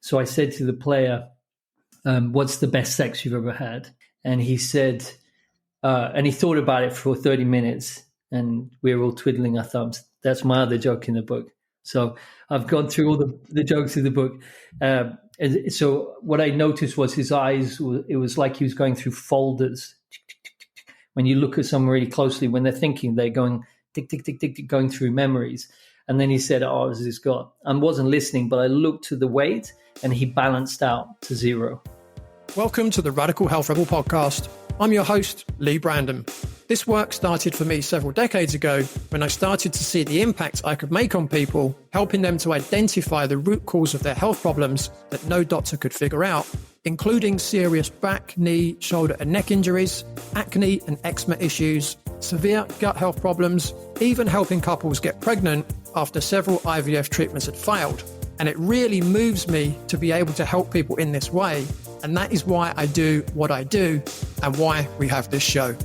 So I said to the player, what's the best sex you've ever had? And he said, and he thought about it for 30 minutes, and we were all twiddling our thumbs. That's my other joke in the book. So I've gone through all the jokes in the book. And so what I noticed was his eyes, it was like he was going through folders. When you look at someone really closely, when they're thinking, they're going tick, tick, tick, tick, tick, going through memories. And then he said, oh, has this got? I wasn't listening, but I looked to the weight and he balanced out to 0. Welcome to the Radical Health Rebel podcast. I'm your host, Leigh Brandon. This work started for me several decades ago when I started to see the impact I could make on people, helping them to identify the root cause of their health problems that no doctor could figure out, including serious back, knee, shoulder and neck injuries, acne and eczema issues, severe gut health problems, even helping couples get pregnant after several IVF treatments had failed. And it really moves me to be able to help people in this way. And that is why I do what I do and why we have this show.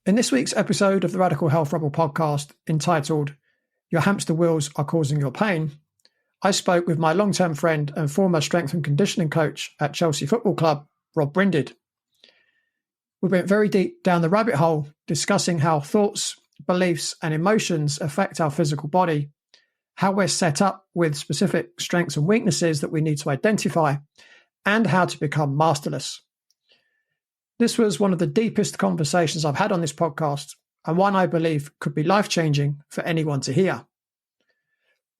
In this week's episode of the Radical Health Rebel podcast, entitled Your Hamster Wheels Are Causing Your Pain, I spoke with my long-term friend and former strength and conditioning coach at Chelsea Football Club, Rob Brinded. We went very deep down the rabbit hole, discussing how thoughts, beliefs and emotions affect our physical body, how we're set up with specific strengths and weaknesses that we need to identify, and how to become masterless. This was one of the deepest conversations I've had on this podcast, and one I believe could be life-changing for anyone to hear.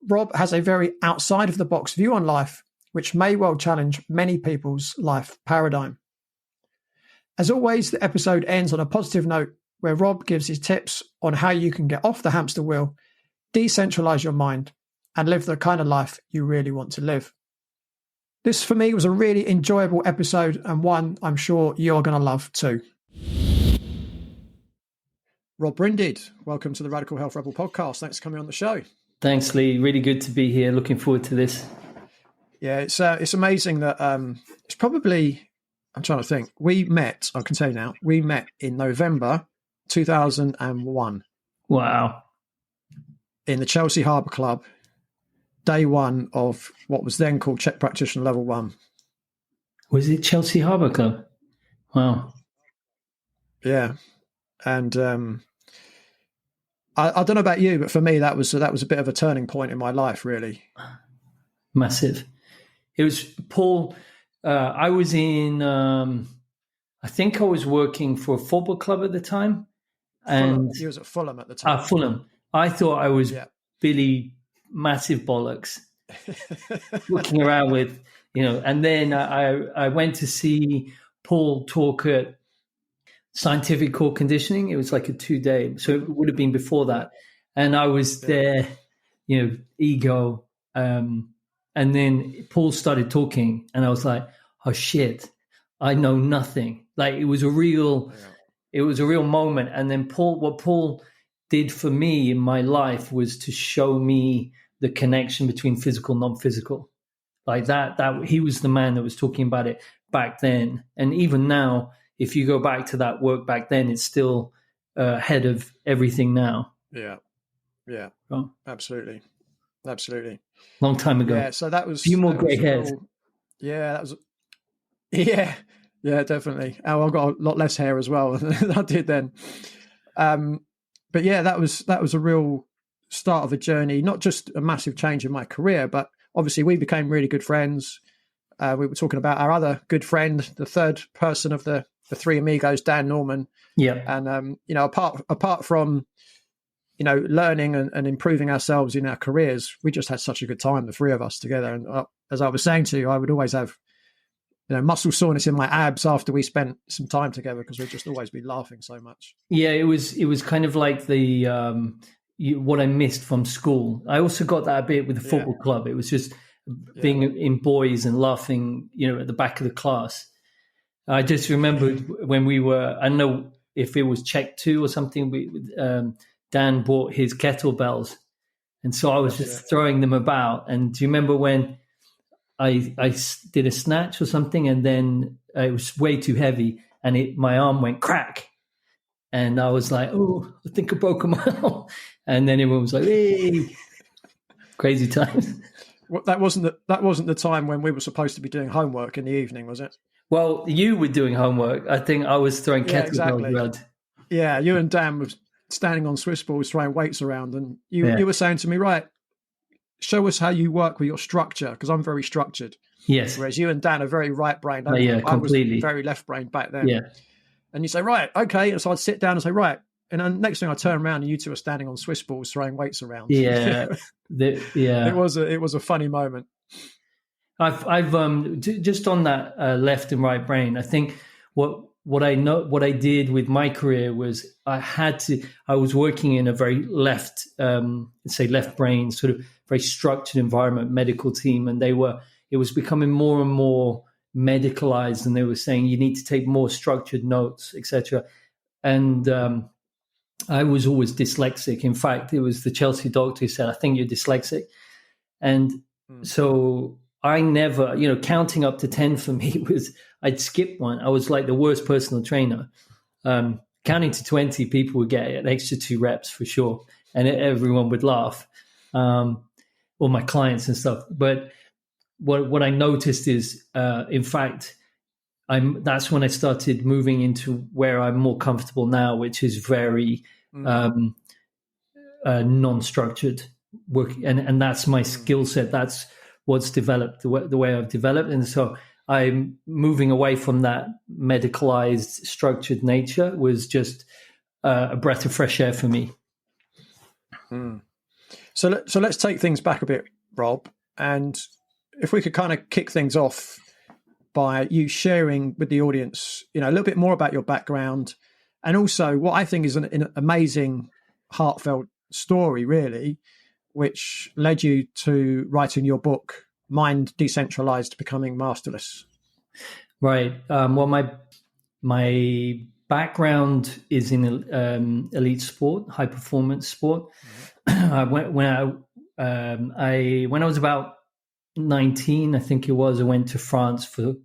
Rob has a very outside-of-the-box view on life, which may well challenge many people's life paradigm. As always, the episode ends on a positive note, where Rob gives his tips on how you can get off the hamster wheel, decentralize your mind, and live the kind of life you really want to live. This, for me, was a really enjoyable episode and one I'm sure you're going to love too. Rob Brinded, welcome to the Radical Health Rebel podcast. Thanks for coming on the show. Thanks, Leigh. Really good to be here. Looking forward to this. Yeah, it's amazing that it's probably, I'm trying to think, I can tell you now, we met in November 2001. Wow. In the Chelsea Harbour Club, day one of what was then called Czech Practitioner Level 1. Was it Chelsea Harbour Club? Wow. Yeah. And I don't know about you, but for me, that was a bit of a turning point in my life, really. Massive. It was Paul. I was in, I think I was working for a football club at the time. And he was at Fulham at the time. Fulham. I thought I was Billy Massive Bollocks, looking around with, and then I went to see Paul talk at Scientific Core Conditioning. It was like a 2-day, so it would have been before that. And I was there, ego. And then Paul started talking and I was like, oh shit, I know nothing. Like it was a real moment. And then what Paul did for me in my life was to show me the connection between physical and non-physical. Like that he was the man that was talking about it back then. And even now, if you go back to that work back then, it's still ahead of everything now. Yeah. Yeah. Oh. Absolutely. Long time ago. Yeah. So that was a few more grey hairs. Yeah. Yeah, definitely. Oh, I've got a lot less hair as well than I did then. But yeah, that was a real start of a journey, not just a massive change in my career, but obviously we became really good friends. We were talking about our other good friend, the third person of the three amigos, Dan Norman. Yeah. And, apart from, learning and improving ourselves in our careers, we just had such a good time, the three of us together. And as I was saying to you, I would always have, muscle soreness in my abs after we spent some time together because we'd just always be laughing so much. Yeah, it was kind of like the what I missed from school. I also got that a bit with the football club. It was just being in boys and laughing, at the back of the class. I just remember when we were, I don't know if it was Czech 2 or something, Dan bought his kettlebells. And so I was just throwing them about. And do you remember when I did a snatch or something, and then it was way too heavy, and my arm went crack, and I was like, "Oh, I think I broke my arm." And then everyone was like, "Hey!" crazy times. Well, that wasn't the time when we were supposed to be doing homework in the evening, was it? Well, you were doing homework. I think I was throwing kettlebells around. Yeah, you and Dan were standing on Swiss balls throwing weights around, and you were saying to me, right, show us how you work with your structure, because I'm very structured. Yes. Whereas you and Dan are very right-brained. Yeah, completely. I was very left-brained back then. Yeah. And you say, right, okay. And so I'd sit down and say, right. And then next thing I turn around and you two are standing on Swiss balls throwing weights around. Yeah. It was a funny moment. I've just on that left and right brain. I think what I did with my career was I was working in a very left brain, sort of very structured environment, medical team, and it was becoming more and more medicalized, and they were saying you need to take more structured notes, etc. And I was always dyslexic. In fact, it was the Chelsea doctor who said, "I think you're dyslexic," and so I never, counting up to 10 for me was, I'd skip one. I was like the worst personal trainer. Counting to 20, people would get an extra 2 reps for sure. And everyone would laugh, all my clients and stuff. But what I noticed is, in fact, that's when I started moving into where I'm more comfortable now, which is very non-structured work. And that's my skill set. That's what's developed, the way I've developed. And so I'm moving away from that medicalized, structured nature was just a breath of fresh air for me. So let's take things back a bit, Rob. And if we could kind of kick things off by you sharing with the audience, a little bit more about your background, and also what I think is an amazing, heartfelt story, really, which led you to writing your book, Mind Decentralized, Becoming Masterless. Right. Well, my background is in elite sport, high performance sport. When I was about 19, I think it was, I went to France for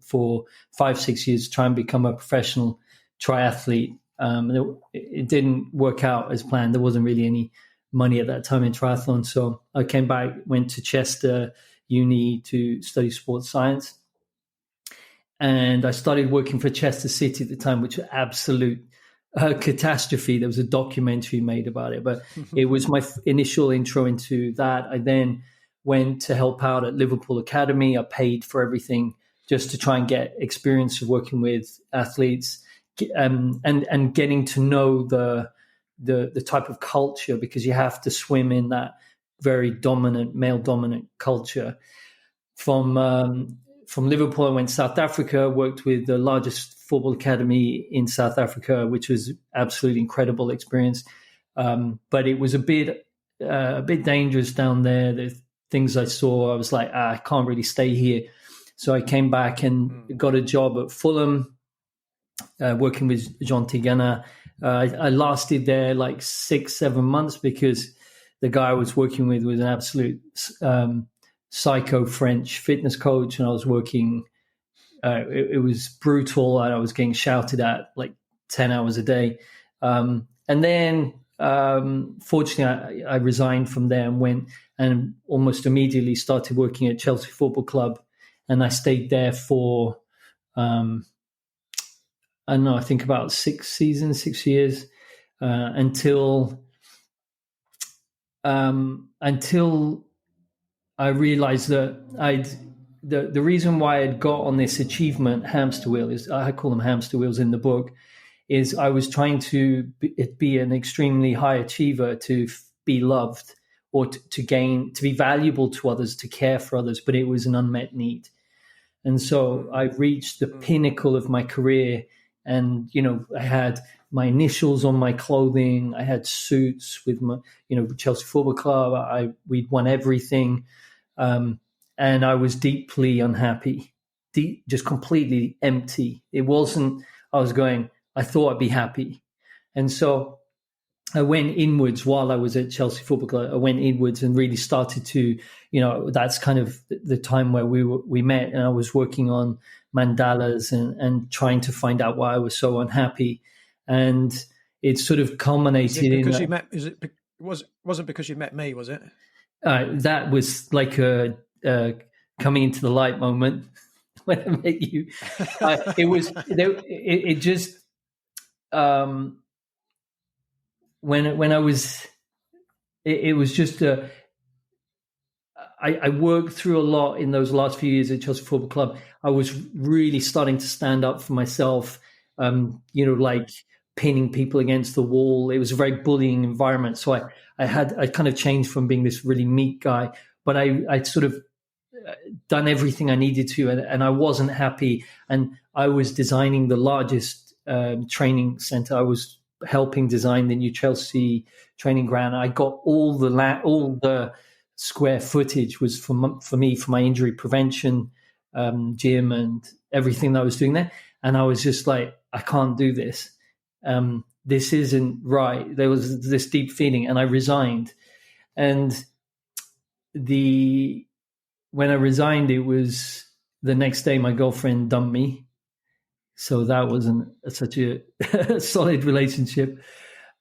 5-6 years to try and become a professional triathlete. It didn't work out as planned. There wasn't really any money at that time in triathlon. So I came back, went to Chester Uni to study sports science. And I started working for Chester City at the time, which was absolute catastrophe. There was a documentary made about it, but it was my initial intro into that. I then went to help out at Liverpool Academy. I paid for everything just to try and get experience of working with athletes and getting to know the type of culture, because you have to swim in that very dominant, male dominant culture. From Liverpool, I went to South Africa, worked with the largest football academy in South Africa, which was absolutely incredible experience. But it was a bit dangerous down there. The things I saw, I was like, I can't really stay here. So I came back and got a job at Fulham, working with Jean Tigana. I lasted there like 6-7 months because the guy I was working with was an absolute psycho French fitness coach, and I was working. It was brutal, and I was getting shouted at like 10 hours a day. And then, fortunately, I resigned from there and went and almost immediately started working at Chelsea Football Club, and I stayed there for I don't know, I think about 6 years, until I realized that the reason why I'd got on this achievement hamster wheel, is I call them hamster wheels in the book, is I was trying to be an extremely high achiever, to be loved or to be valuable to others, to care for others, but it was an unmet need. And so I reached the pinnacle of my career, and, I had my initials on my clothing. I had suits with my, Chelsea Football Club. We'd won everything. And I was deeply unhappy, just completely empty. It wasn't, I thought I'd be happy. And so I went inwards while I was at Chelsea Football Club. I went inwards and really started to, that's kind of the time where we met, and I was working on mandalas and trying to find out why I was so unhappy. And it sort of culminated in... Wasn't because you met me, was it? That was like a coming into the light moment when I met you. It was it just when I was it was just I worked through a lot in those last few years at Chelsea Football Club. I was really starting to stand up for myself, like pinning people against the wall. It was a very bullying environment. So I kind of changed from being this really meek guy, but I'd sort of done everything I needed to, and I wasn't happy. And I was designing the largest training center. I was helping design the new Chelsea training ground. I got all the square footage was for me for my injury prevention gym and everything that I was doing there. And I was just like, I can't do this. This isn't right. There was this deep feeling, and I resigned. And when I resigned, it was the next day my girlfriend dumped me. So that wasn't such a solid relationship.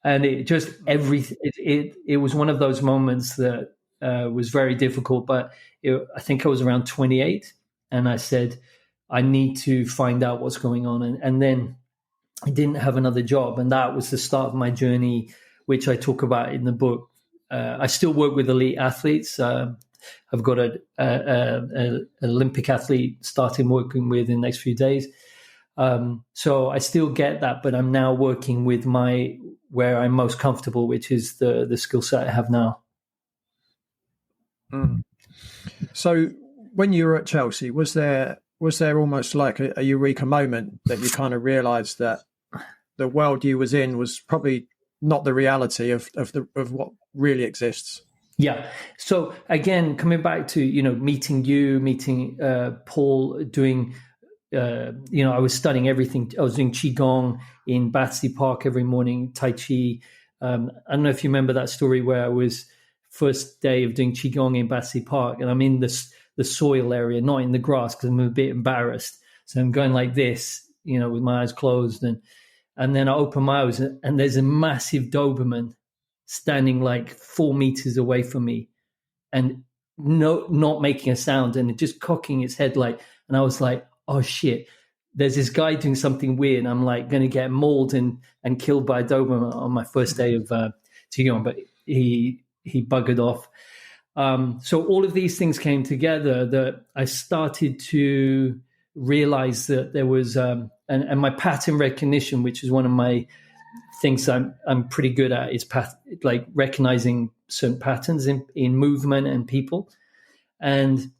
And it just it was one of those moments that was very difficult. But I think I was around 28, and I said, I need to find out what's going on. And then I didn't have another job, and that was the start of my journey, which I talk about in the book. I still work with elite athletes. I've got an Olympic athlete starting working with in the next few days. So I still get that, but I'm now working with where I'm most comfortable, which is the skill set I have now. Mm. So when you were at Chelsea, was there almost like a eureka moment that you kind of realised that the world you was in was probably not the reality of what really exists? Yeah. So again, coming back to meeting Paul, doing I was studying everything. I was doing qigong in Battersea Park every morning, tai chi. I don't know if you remember that story where I was first day of doing qigong in Battersea Park, and I'm in the soil area, not in the grass, because I'm a bit embarrassed. So I'm going like this, with my eyes closed, and then I open my eyes, and there's a massive Doberman standing like 4 meters away from me, and not making a sound, and just cocking its head and I was like, oh shit, there's this guy doing something weird. I'm like going to get mauled and killed by a Doberman on my first day of qigong, but he buggered off. So all of these things came together that I started to realize that there was, and my pattern recognition, which is one of my things I'm pretty good at, is recognizing certain patterns in movement and people. And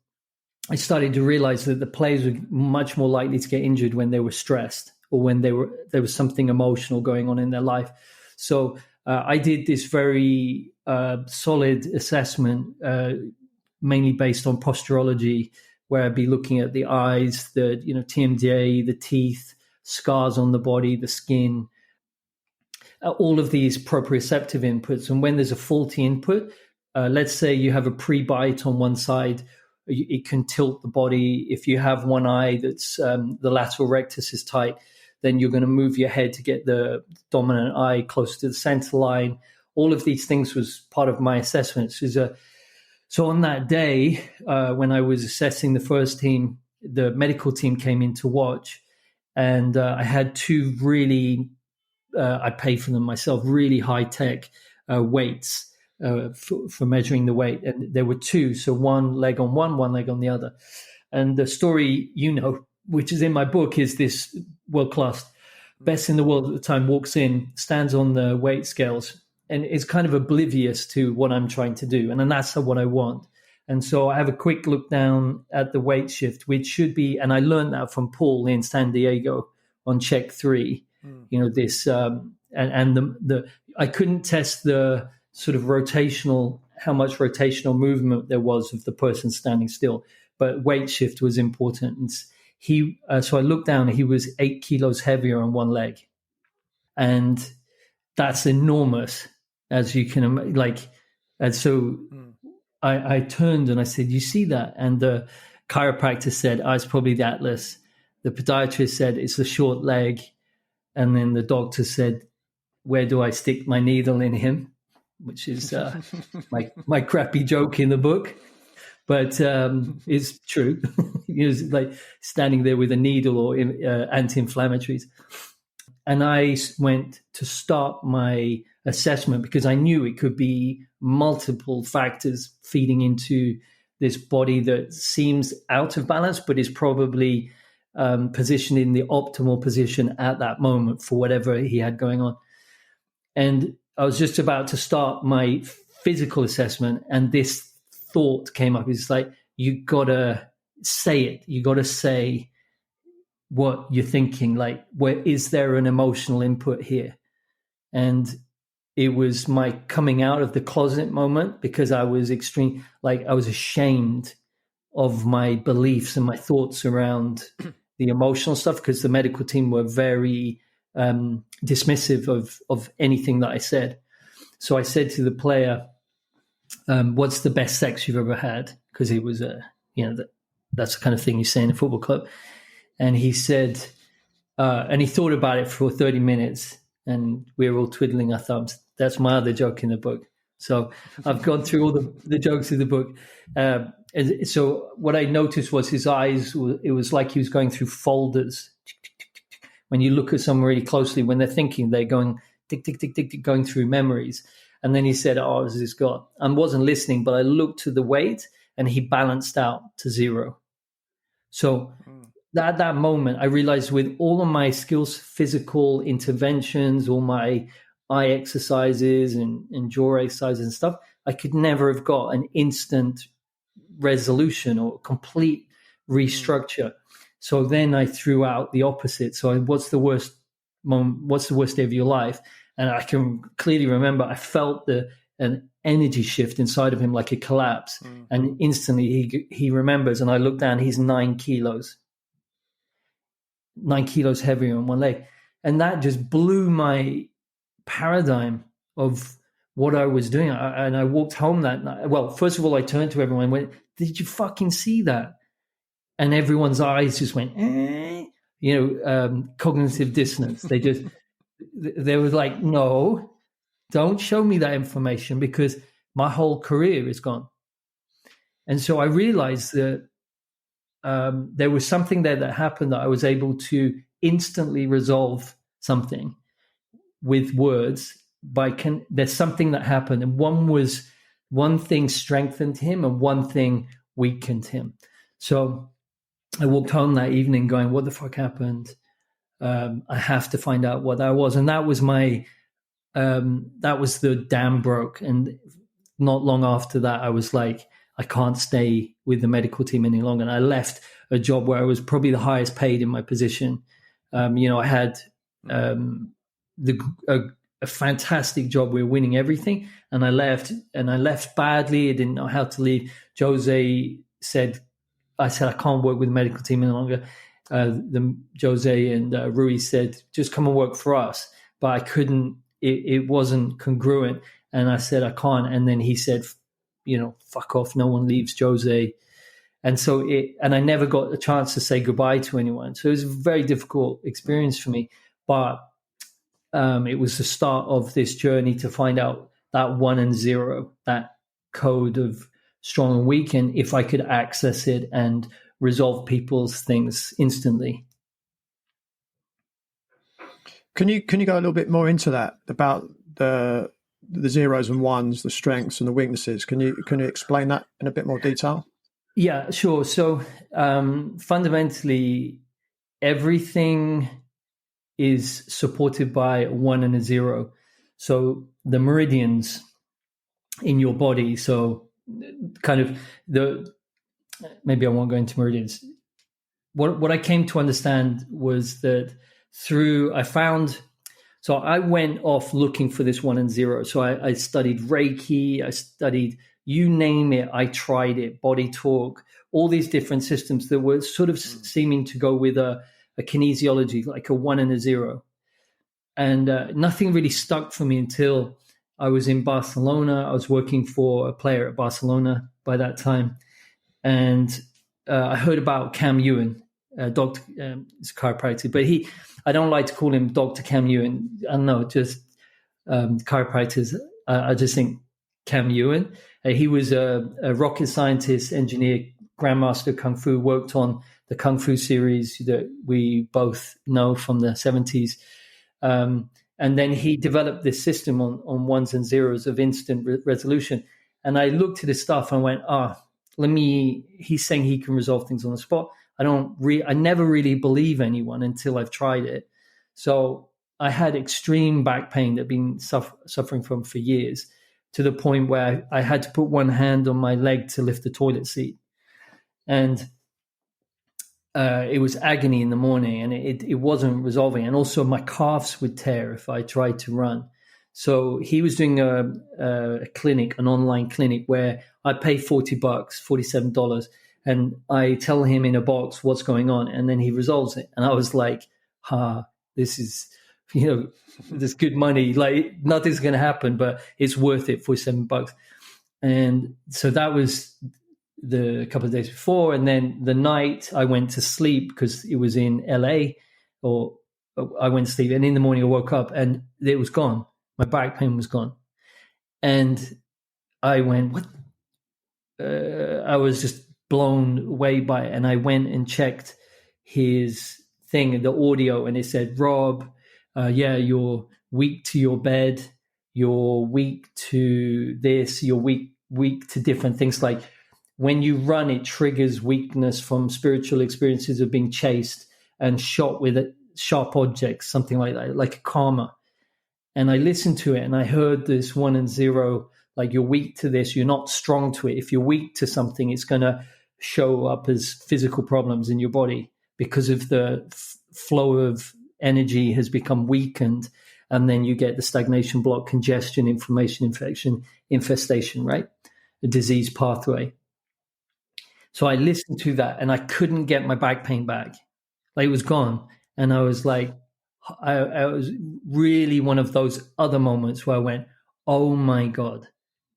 I started to realize that the players were much more likely to get injured when they were stressed or when there was something emotional going on in their life. So I did this very solid assessment, mainly based on posturology, where I'd be looking at the eyes, the TMDA, the teeth, scars on the body, the skin, all of these proprioceptive inputs. And when there's a faulty input, let's say you have a pre-bite on one side, it can tilt the body. If you have one eye that's the lateral rectus is tight, then you're going to move your head to get the dominant eye close to the center line. All of these things was part of my assessment. So on that day, when I was assessing the first team, the medical team came in to watch, and I had two really, I paid for them myself, really high-tech weights for measuring the weight. And there were two, so one leg on one leg on the other. And the story, which is in my book, is this world-class, best in the world at the time, walks in, stands on the weight scales, and is kind of oblivious to what I'm trying to do. And then that's what I want. And so I have a quick look down at the weight shift, which should be, and I learned that from Paul in San Diego on check 3, this, I couldn't test the sort of how much rotational movement there was of the person standing still, but weight shift was important. And so I looked down, he was 8 kilos heavier on one leg. And that's enormous, as you can and so I turned and I said, you see that? And the chiropractor said, it's probably the atlas. The podiatrist said, it's the short leg. And then the doctor said, where do I stick my needle in him? which is my crappy joke in the book, but it's true. He was like standing there with a needle or anti-inflammatories. And I went to start my assessment because I knew it could be multiple factors feeding into this body that seems out of balance, but is probably positioned in the optimal position at that moment for whatever he had going on. And I was just about to start my physical assessment, and this thought came up. It's like, you got to say it. You got to say what you're thinking. Like, where is there an emotional input here? And it was my coming out of the closet moment, because I was I was ashamed of my beliefs and my thoughts around the emotional stuff, because the medical team were very dismissive of anything that I said. So I said to the player, what's the best sex you've ever had? Because he was that's the kind of thing you say in a football club. And he said, and he thought about it for 30 minutes, and we were all twiddling our thumbs. That's my other joke in the book. So I've gone through all the jokes in the book. And so what I noticed was his eyes, it was like he was going through folders. When you look at someone really closely, when they're thinking, they're going tick, tick, tick, tick, tick, going through memories. And then he said, oh, this is God. I wasn't listening, but I looked to the weight and he balanced out to 0. So at that moment, I realized with all of my skills, physical interventions, all my eye exercises and jaw exercises and stuff, I could never have got an instant resolution or complete restructure. So then I threw out the opposite. So what's the worst moment? What's the worst day of your life? And I can clearly remember I felt an energy shift inside of him, like a collapse. And instantly he remembers, and I look down, he's 9 kilos heavier on one leg. And that just blew my paradigm of what I was doing. And I walked home that night. Well, first of all, I turned to everyone and went, did you fucking see that? And everyone's eyes just went, cognitive dissonance. They were like, no, don't show me that information, because my whole career is gone. And so I realized that there was something there that happened, that I was able to instantly resolve something with words. There's something that happened, and one thing strengthened him and one thing weakened him. So I walked home that evening going, what the fuck happened? I have to find out what that was. And that was that was the dam broke. And not long after that, I was like, I can't stay with the medical team any longer. And I left a job where I was probably the highest paid in my position. I had a fantastic job. We were winning everything. And I left badly. I didn't know how to leave. I said, I can't work with the medical team any longer. Jose and Rui said, just come and work for us. But I couldn't, it wasn't congruent. And I said, I can't. And then he said, fuck off. No one leaves Jose. And so and I never got a chance to say goodbye to anyone. So it was a very difficult experience for me. But it was the start of this journey to find out that 1 and 0, that code of strong and weak, and if I could access it and resolve people's things instantly. Can you go a little bit more into that, about the zeros and ones, the strengths and the weaknesses? Can you explain that in a bit more detail? Yeah, sure. So fundamentally, everything is supported by a 1 and a 0. So the meridians in your body, so kind of maybe I won't go into meridians. What I came to understand was that I went off looking for this 1 and 0. So I studied Reiki, I studied, you name it, I tried it, body talk, all these different systems that were sort of seeming to go with a kinesiology, like a 1 and a 0. And nothing really stuck for me until I was in Barcelona. I was working for a player at Barcelona by that time. And I heard about Cam Ewan, doctor, he's a chiropractor, but I don't like to call him Dr. Cam Ewan. I don't know, just chiropractors I just think Cam Ewan, he was a rocket scientist, engineer, grandmaster Kung Fu, worked on the Kung Fu series that we both know from the 70s. And then he developed this system on ones and zeros of instant resolution. And I looked at his stuff and went, he's saying he can resolve things on the spot. I never really believe anyone until I've tried it. So I had extreme back pain that I've been suffering from for years, to the point where I had to put one hand on my leg to lift the toilet seat. And it was agony in the morning, and it wasn't resolving. And also my calves would tear if I tried to run. So he was doing a clinic, an online clinic, where I pay $40, $47, and I tell him in a box what's going on, and then he resolves it. And I was like, this is, this good money. Like, nothing's going to happen, but it's worth it for $7. And so that was the couple of days before. And then the night I went to sleep, because it was in LA, or I went to sleep, and in the morning I woke up and it was gone. My back pain was gone. And I went, what? I was just blown away by it. And I went and checked his thing, the audio, and it said, Rob, you're weak to your bed, you're weak to this, you're weak to different things. Like, when you run, it triggers weakness from spiritual experiences of being chased and shot with sharp objects, something like that, like a karma. And I listened to it, and I heard this 1 and 0, like, you're weak to this, you're not strong to it. If you're weak to something, it's going to show up as physical problems in your body, because of the flow of energy has become weakened. And then you get the stagnation, block, congestion, inflammation, infection, infestation, right? A disease pathway. So I listened to that, and I couldn't get my back pain back. Like, it was gone. And I was like, I was really one of those other moments where I went, oh my God,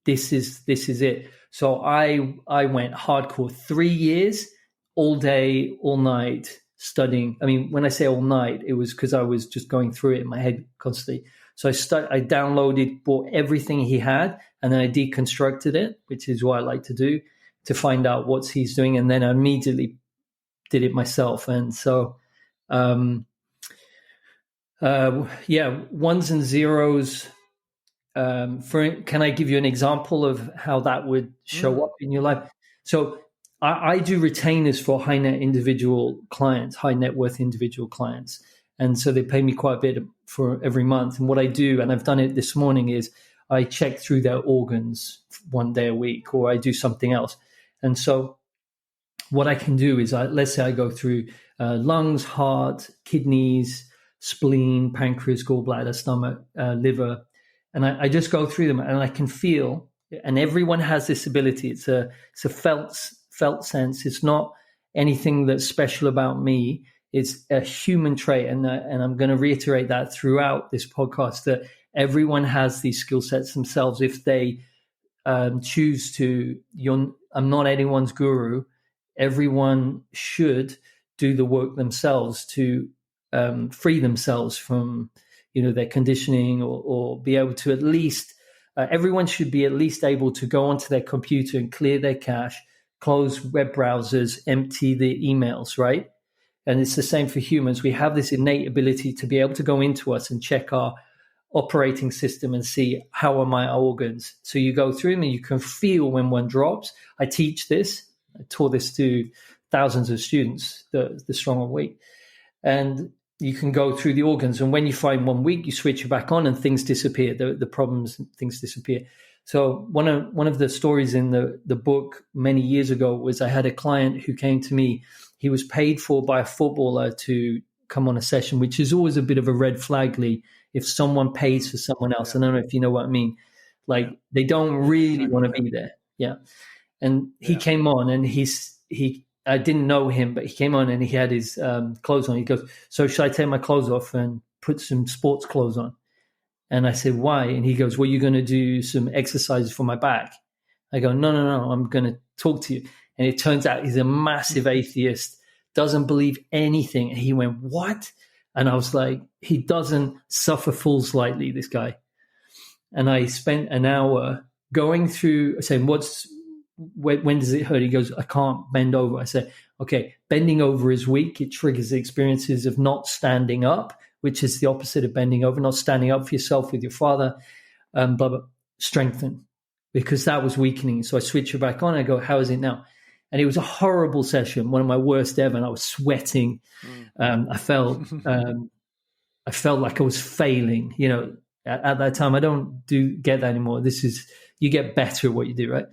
this is it. So I went hardcore, 3 years, all day, all night, studying. I mean, when I say all night, it was because I was just going through it in my head constantly. So I downloaded, bought everything he had, and then I deconstructed it, which is what I like to do, to find out what he's doing. And then I immediately did it myself. And so, ones and zeros. Can I give you an example of how that would show up in your life? So I do retainers for high net worth individual clients. And so they pay me quite a bit for every month. And what I do, and I've done it this morning, is I check through their organs 1 day a week, or I do something else. And so what I can do is, let's say I go through lungs, heart, kidneys, spleen, pancreas, gallbladder, stomach, liver, and I just go through them, and I can feel, and everyone has this ability. It's a felt sense. It's not anything that's special about me. It's a human trait. And I'm going to reiterate that throughout this podcast, that everyone has these skill sets themselves if they choose to. I'm not anyone's guru. Everyone should do the work themselves to free themselves from, their conditioning, or be able to at least, everyone should be at least able to go onto their computer and clear their cache, close web browsers, empty the emails, right? And it's the same for humans. We have this innate ability to be able to go into us and check our operating system and see, how are my organs? So you go through them and you can feel when one drops. I teach this. I taught this to thousands of students, the strong and weak. And you can go through the organs, and when you find one weak, you switch it back on and things disappear. The problems, things disappear. So one of the stories in the book many years ago was, I had a client who came to me. He was paid for by a footballer to come on a session, which is always a bit of a red flag, Leigh, if someone pays for someone else. I don't know if you know what I mean. Like, they don't really want to be there. Yeah. And he came on, and I didn't know him, but he came on and he had his clothes on. He goes, so should I take my clothes off and put some sports clothes on? And I said, why? And he goes, well, you're going to do some exercises for my back. I go, no, I'm going to talk to you. And it turns out he's a massive atheist, doesn't believe anything. And he went, what? And I was like, he doesn't suffer fools lightly, this guy. And I spent an hour going through saying, when does it hurt? He goes, I can't bend over. I said, okay, bending over is weak. It triggers the experiences of not standing up, which is the opposite of bending over, not standing up for yourself with your father, blah, blah, strengthen, because that was weakening. So I switch it back on. I go, how is it now? And it was a horrible session, one of my worst ever. And I was sweating. I felt like I was failing, at that time. I don't get that anymore. You get better at what you do, right?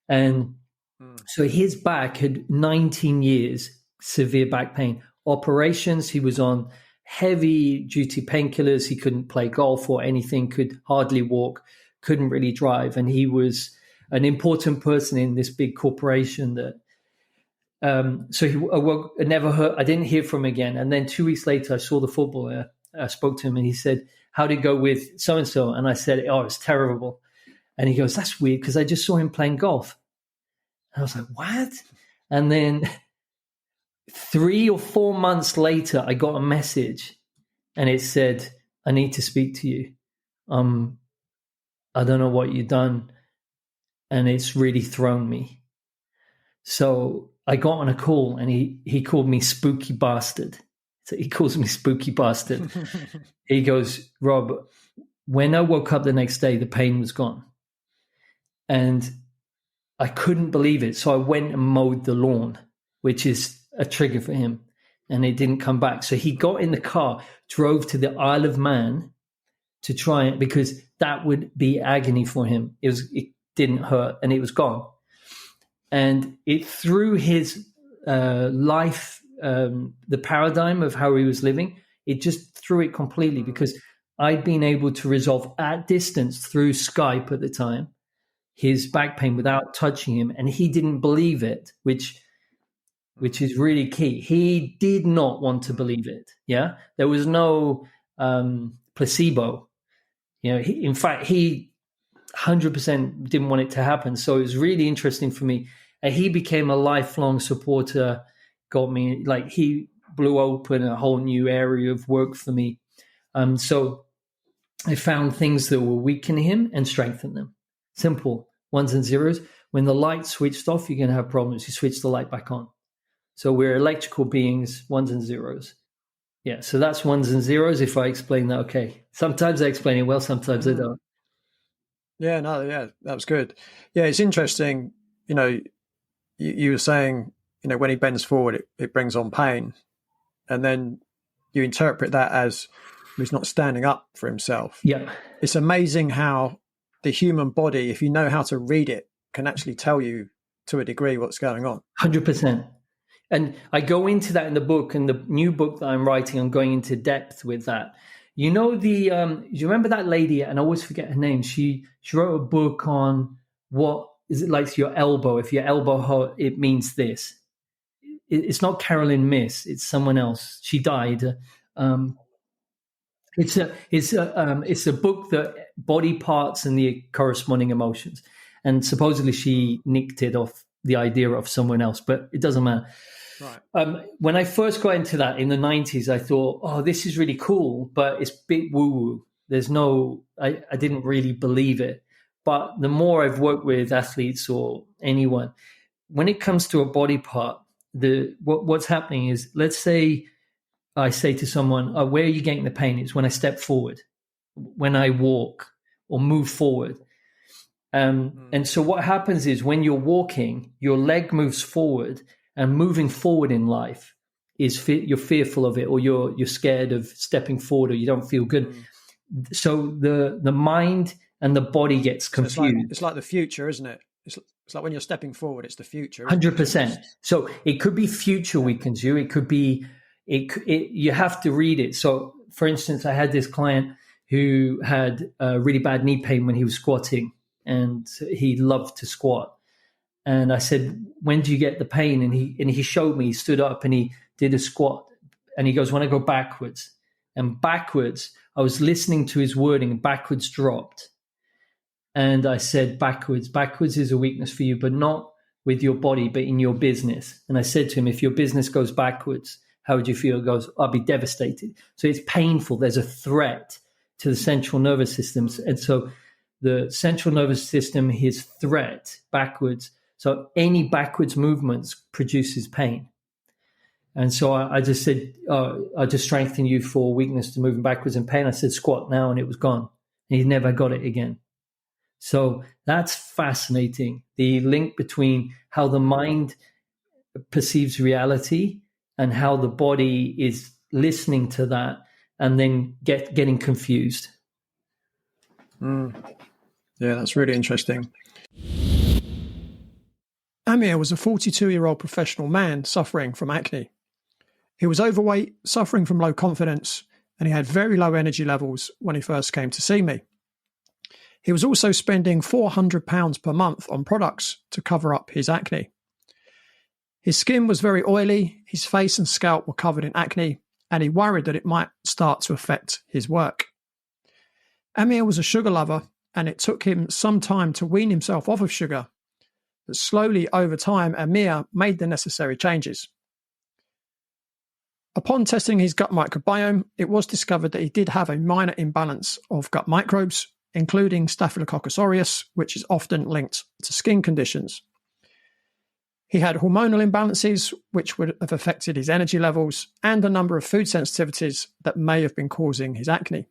And so his back had 19 years, severe back pain, operations. He was on heavy duty painkillers. He couldn't play golf or anything, could hardly walk, couldn't really drive. And he was an important person in this big corporation that, so he awoke, never heard, I didn't hear from him again. And then 2 weeks later, I saw the footballer. I spoke to him and he said, how'd it go with so-and-so? And I said, oh, it's terrible. And he goes, that's weird because I just saw him playing golf. And I was like, what? And then 3 or 4 months later, I got a message and it said, I need to speak to you. I don't know what you've done. And it's really thrown me. So I got on a call and he called me spooky bastard. So he calls me spooky bastard. He goes, Rob, when I woke up the next day, the pain was gone. And I couldn't believe it. So I went and mowed the lawn, which is a trigger for him. And it didn't come back. So he got in the car, drove to the Isle of Man to try it because that would be agony for him. It didn't hurt and it was gone. And it threw his life, the paradigm of how he was living, it just threw it completely because I'd been able to resolve at distance through Skype at the time his back pain without touching him, and he didn't believe it, which is really key. He did not want to believe it. Yeah, there was no placebo. In fact, he 100% didn't want it to happen. So it was really interesting for me. And he became a lifelong supporter. Got me, he blew open a whole new area of work for me. So I found things that were weakening him and strengthened them. Simple, ones and zeros. When the light switched off, you're going to have problems. You switch the light back on. So we're electrical beings, ones and zeros. Yeah, so that's ones and zeros. If I explain that, okay. Sometimes I explain it well, sometimes I don't. Yeah, that was good. Yeah, it's interesting. You were saying, when he bends forward, it brings on pain. And then you interpret that as he's not standing up for himself. Yeah. It's amazing how the human body, if you know how to read it, can actually tell you to a degree what's going on. 100%. And I go into that in the book, and the new book that I'm writing, I'm going into depth with that. Do you remember that lady, and I always forget her name, she wrote a book on what is it like to your elbow? If your elbow hurt, it means this. It's not Carolyn Miss, it's someone else. She died. It's a book that body parts and the corresponding emotions. And supposedly she nicked it off the idea of someone else, but it doesn't matter. Right. When I first got into that in the 90s, I thought, oh, this is really cool, but it's a bit woo-woo. I didn't really believe it. But the more I've worked with athletes or anyone, when it comes to a body part, what's happening is, let's say I say to someone, oh, where are you getting the pain? It's when I step forward, when I walk or move forward. And so what happens is when you're walking, your leg moves forward, and moving forward in life is you're fearful of it, or you're scared of stepping forward, or you don't feel good. So the mind and the body gets confused. It's like the future, isn't it? It's like when you're stepping forward, it's the future. 100%. So it could be future weakens you. It could be you have to read it. So for instance, I had this client who had really bad knee pain when he was squatting, and he loved to squat. And I said, when do you get the pain? And he showed me, he stood up and he did a squat. And he goes, when I go backwards. And backwards, I was listening to his wording, and backwards dropped. And I said, backwards is a weakness for you, but not with your body, but in your business. And I said to him, if your business goes backwards, how would you feel? He goes, I'll be devastated. So it's painful. There's a threat to the central nervous systems. And so the central nervous system is threat backwards. So any backwards movements produces pain. And so I just said, I'll just strengthen you for weakness to moving backwards and pain. I said, squat now, and it was gone. And he never got it again. So that's fascinating. The link between how the mind perceives reality and how the body is listening to that and then getting confused. Yeah, that's really interesting. Amir was a 42-year-old professional man suffering from acne. He was overweight, suffering from low confidence, and he had very low energy levels when he first came to see me. He was also spending £400 per month on products to cover up his acne. His skin was very oily, his face and scalp were covered in acne, and he worried that it might start to affect his work. Amir was a sugar lover, and it took him some time to wean himself off of sugar. But slowly over time, Amir made the necessary changes. Upon testing his gut microbiome, it was discovered that he did have a minor imbalance of gut microbes, including Staphylococcus aureus, which is often linked to skin conditions. He had hormonal imbalances, which would have affected his energy levels, and a number of food sensitivities that may have been causing his acne.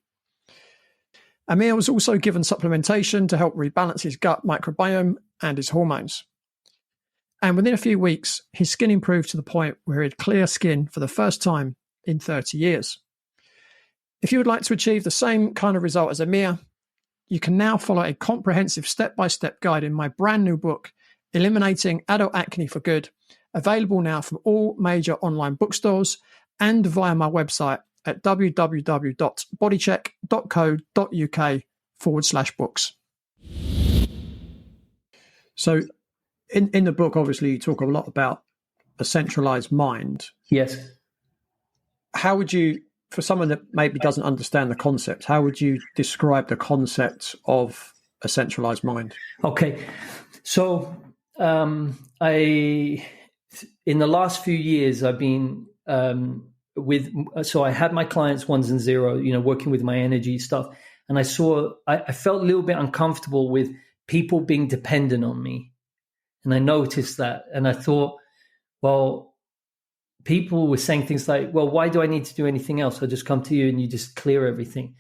Amir was also given supplementation to help rebalance his gut microbiome and his hormones. And within a few weeks, his skin improved to the point where he had clear skin for the first time in 30 years. If you would like to achieve the same kind of result as Amir, you can now follow a comprehensive step-by-step guide in my brand new book, Eliminating Adult Acne for Good, available now from all major online bookstores and via my website at www.bodycheck.co.uk/books. So in the book, obviously, you talk a lot about a centralised mind. Yes. How would you, for someone that maybe doesn't understand the concept, how would you describe the concept of a centralised mind? Okay. So in the last few years, I've been so I had my clients 1s and 0, working with my energy stuff. And I felt a little bit uncomfortable with people being dependent on me. And I noticed that. And I thought, well, people were saying things like, well, why do I need to do anything else? I'll just come to you and you just clear everything.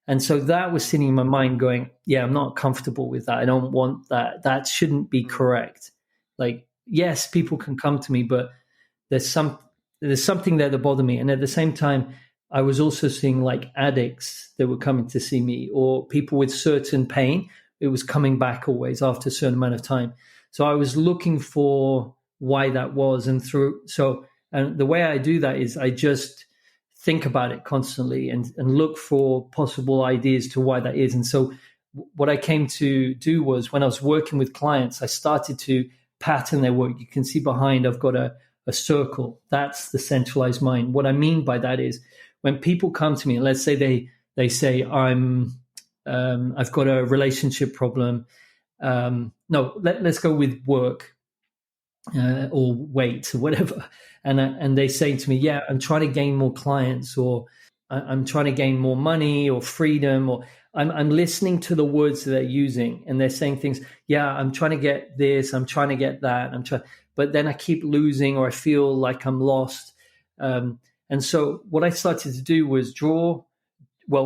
And so that was sitting in my mind going, yeah, I'm not comfortable with that. I don't want that. That shouldn't be correct. Like, yes, people can come to me, but there's something there that bothered me. And at the same time, I was also seeing like addicts that were coming to see me, or people with certain pain. It was coming back always after a certain amount of time. So I was looking for why that was. And the way I do that is I just think about it constantly and look for possible ideas to why that is. And so what I came to do was, when I was working with clients, I started to pattern their work. You can see behind, I've got a circle. That's the centralized mind. What I mean by that is, when people come to me, and let's say they say, I've got a relationship problem. Let's go with work or weight or whatever. And they say to me, yeah, I'm trying to gain more clients, or I'm trying to gain more money or freedom, or I'm listening to the words that they're using, and they're saying things. Yeah, I'm trying to get this. I'm trying to get that. But then I keep losing, or I feel like I'm lost. And so what I started to do was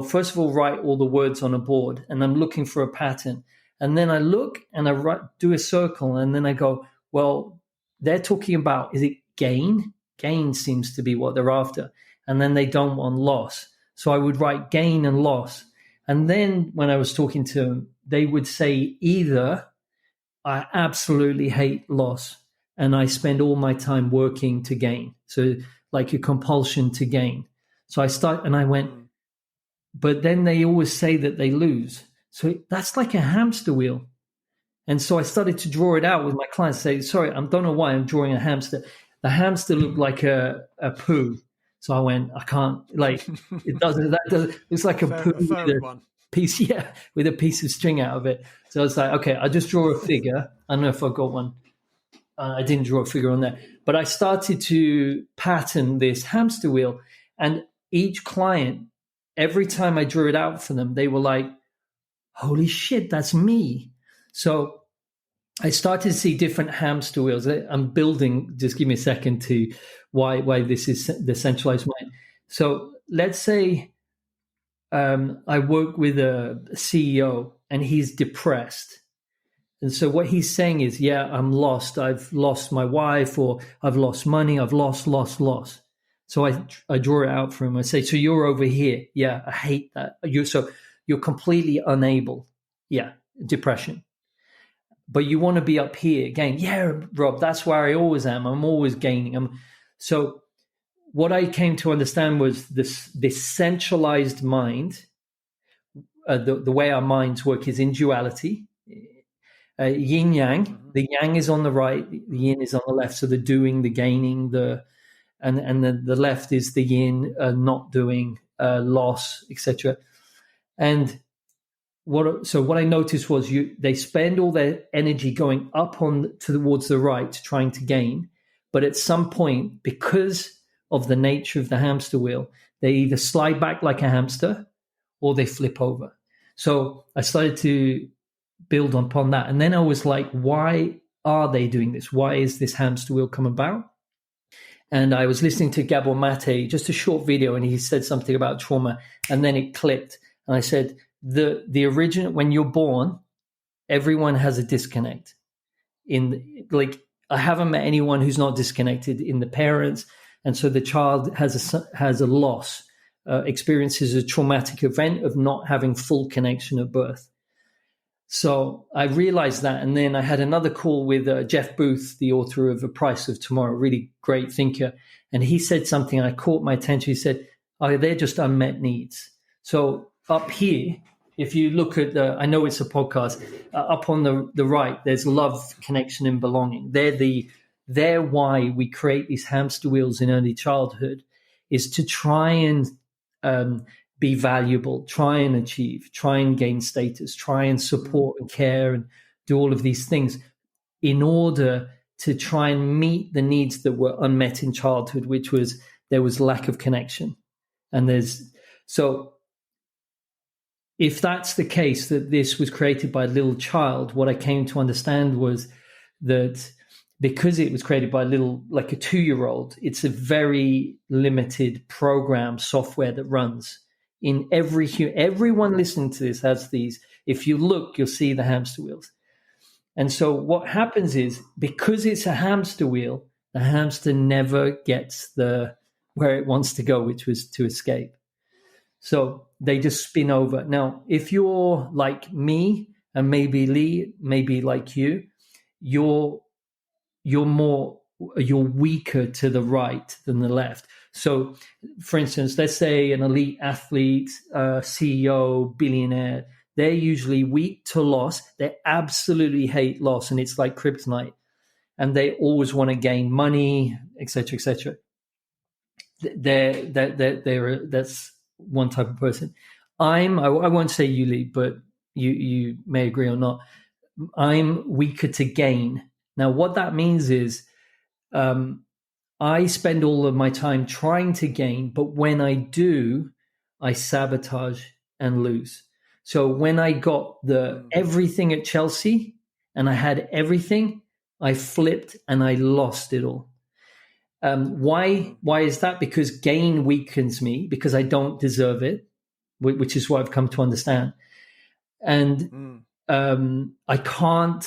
first of all, write all the words on a board, and I'm looking for a pattern. And then I look and I do a circle, and then I go, well, they're talking about, is it gain? Gain seems to be what they're after. And then they don't want loss. So I would write gain and loss. And then when I was talking to them, they would say either I absolutely hate loss and I spend all my time working to gain. So like a compulsion to gain. So I went, but then they always say that they lose. So that's like a hamster wheel. And so I started to draw it out with my clients, say, sorry, I don't know why I'm drawing a hamster. The hamster looked like a poo. So I went, I can't, like, it doesn't, it's like a poo with a piece, with a piece of string out of it. So I was like, okay, I'll just draw a figure. I don't know if I got one. I didn't draw a figure on there. But I started to pattern this hamster wheel. And each client, every time I drew it out for them, they were like, holy shit, that's me. So I started to see different hamster wheels. I'm building, just give me a second, to why this is the centralized mind. So let's say I work with a CEO and he's depressed. And so what he's saying is, yeah, I'm lost. I've lost my wife, or I've lost money. I've lost. So I draw it out for him. I say, so you're over here. Yeah, I hate that. You're completely unable. Yeah, depression. But you want to be up here again. Yeah, Rob, that's where I always am. I'm always gaining. So what I came to understand was this centralized mind. The way our minds work is in duality. Yin yang. The yang is on the right, the yin is on the left. So the doing, the gaining, and the left is the yin, not doing, loss, etc. And what I noticed was they spend all their energy going up towards the right, trying to gain, but at some point, because of the nature of the hamster wheel, they either slide back like a hamster or they flip over. So I started to build upon that, and then I was like, why are they doing this? Why is this hamster wheel come about? And I was listening to Gabor Mate, just a short video, and he said something about trauma, and then it clicked. And I said, the original, when you're born, everyone has a disconnect. I haven't met anyone who's not disconnected in the parents, and so the child has a loss, experiences a traumatic event of not having full connection at birth. So I realized that, and then I had another call with Jeff Booth, the author of A Price of Tomorrow, really great thinker, and he said something, and I caught my attention. He said, "Oh, they're just unmet needs." So up here, if you look at I know it's a podcast, up on the right, there's love, connection, and belonging. They're why we create these hamster wheels in early childhood, is to try and be valuable, try and achieve, try and gain status, try and support and care and do all of these things in order to try and meet the needs that were unmet in childhood, which was there was lack of connection. And so if that's the case, that this was created by a little child, what I came to understand was that because it was created by like a 2-year-old, it's a very limited program software that runs in everyone listening to this has these. If you look, you'll see the hamster wheels. And so what happens is, because it's a hamster wheel, the hamster never gets where it wants to go, which was to escape. So they just spin over. Now, if you're like me, and maybe Leigh, maybe like you're weaker to the right than the left. So, for instance, let's say an elite athlete, CEO, billionaire, they're usually weak to loss. They absolutely hate loss, and it's like kryptonite. And they always want to gain money, etc., etc. That's one type of person. I won't say you, Leigh, but you may agree or not. I'm weaker to gain. Now, what that means is I spend all of my time trying to gain, but when I do, I sabotage and lose. So when I got everything at Chelsea and I had everything, I flipped and I lost it all. Why is that? Because gain weakens me, because I don't deserve it, which is what I've come to understand. And I can't,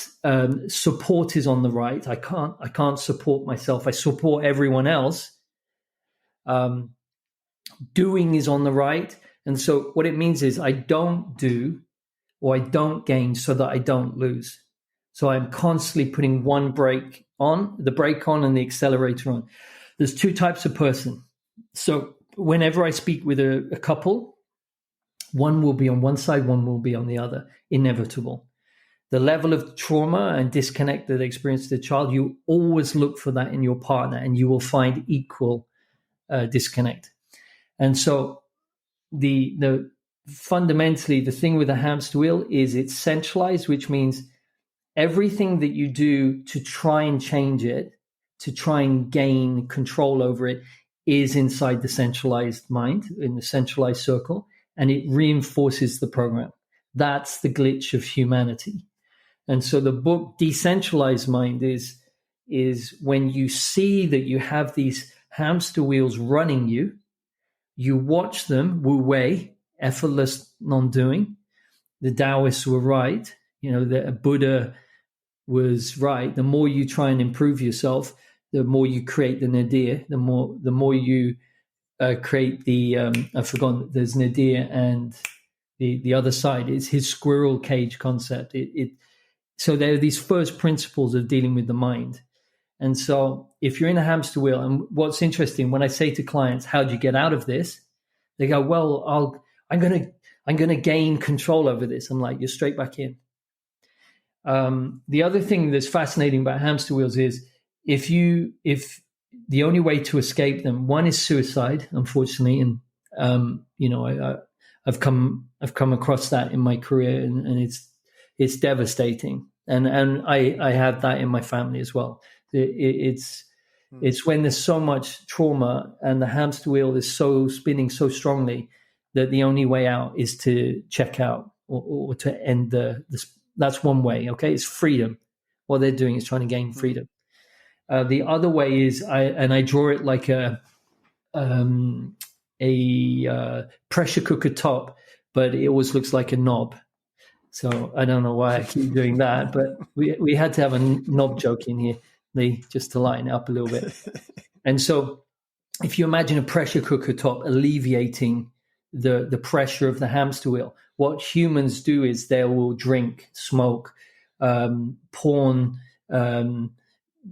support is on the right. I can't support myself. I support everyone else. Doing is on the right. And so what it means is I don't do or I don't gain so that I don't lose. So I'm constantly putting the brake on and the accelerator on. There's 2 types of person. So whenever I speak with a couple, one will be on one side, one will be on the other, inevitable. The level of trauma and disconnect that they experience the child, you always look for that in your partner, and you will find equal disconnect. And so fundamentally, the thing with the hamster wheel is it's centralized, which means everything that you do to try and change it, to try and gain control over it, is inside the centralized mind, in the centralized circle, and it reinforces the program. That's the glitch of humanity. And so the book Decentralized Mind is when you see that you have these hamster wheels running you, you watch them wu wei, effortless non-doing. The Taoists were right. The Buddha was right. The more you try and improve yourself, the more you create the nadir, the more you create the, I've forgotten, there's nadir and the other side is his squirrel cage concept. So there are these first principles of dealing with the mind. And so if you're in a hamster wheel, and what's interesting, when I say to clients, how do you get out of this? They go, well, I'm going to gain control over this. I'm like, you're straight back in. The other thing that's fascinating about hamster wheels is if the only way to escape them, one is suicide, unfortunately. And, I've come across that in my career, and it's devastating. And I have that in my family as well. It's when there's so much trauma and the hamster wheel is so spinning so strongly that the only way out is to check out or to end that's one way. Okay. It's freedom. What they're doing is trying to gain freedom. The other way is I draw it like a pressure cooker top, but it always looks like a knob. So I don't know why I keep doing that, but we had to have a knob joke in here, Leigh, just to lighten it up a little bit. And so if you imagine a pressure cooker top alleviating the pressure of the hamster wheel, what humans do is they will drink, smoke, porn,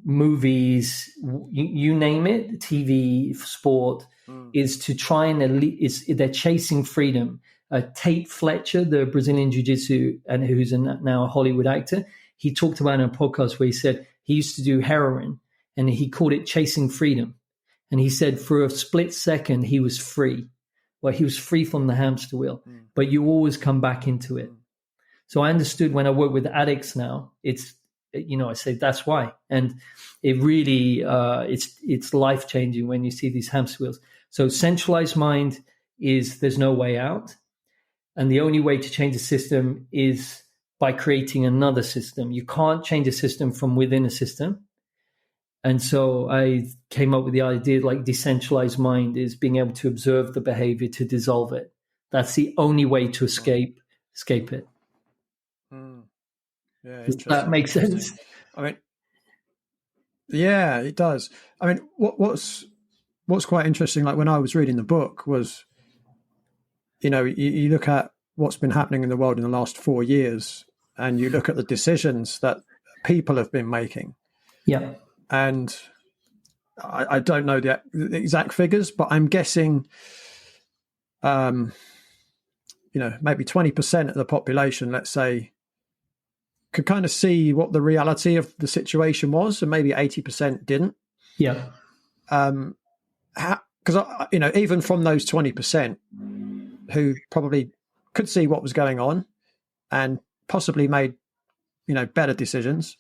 movies, you name it, TV, sport, is to try and they're chasing freedom. Tate Fletcher, the Brazilian jiu-jitsu and who's now a Hollywood actor, he talked about in a podcast where he said he used to do heroin and he called it chasing freedom. And he said for a split second, he was free. Well, he was free from the hamster wheel, but you always come back into it. So I understood when I work with addicts now, I say that's why. And it really, it's life-changing when you see these hamster wheels. So centralized mind is there's no way out. And the only way to change the system is by creating another system. You can't change a system from within a system. And so I came up with the idea like decentralized mind is being able to observe the behavior to dissolve it. That's the only way to escape it. Yeah, does that make sense? I mean, yeah, it does. I mean, what's quite interesting, like when I was reading the book was, you look at what's been happening in the world in the last 4 years and you look at the decisions that people have been making. Yeah. And I don't know the exact figures, but I'm guessing, maybe 20% of the population, let's say, could kind of see what the reality of the situation was, and maybe 80% didn't. Yeah. Because, even from those 20% who probably could see what was going on and possibly made, better decisions,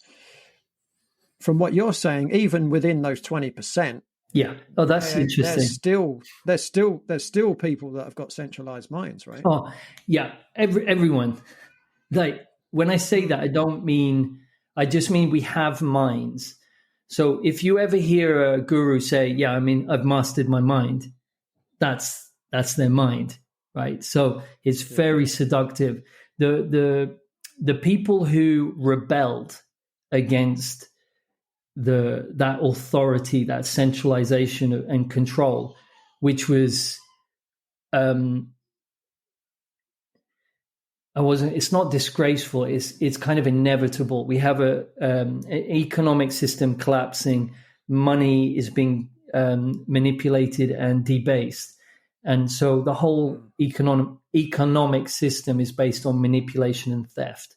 from what you're saying, even within those 20%. Yeah. Oh, that's interesting. There's still people that have got centralized minds, right? Oh, yeah. Everyone. Like, when I say that, I just mean we have minds. So if you ever hear a guru say, I've mastered my mind, that's their mind, right? So it's very seductive. The people who rebelled against that authority, that centralization and control, which was it's not disgraceful. It's kind of inevitable. We have an economic system collapsing. Money is being manipulated and debased. And so the whole economic system is based on manipulation and theft.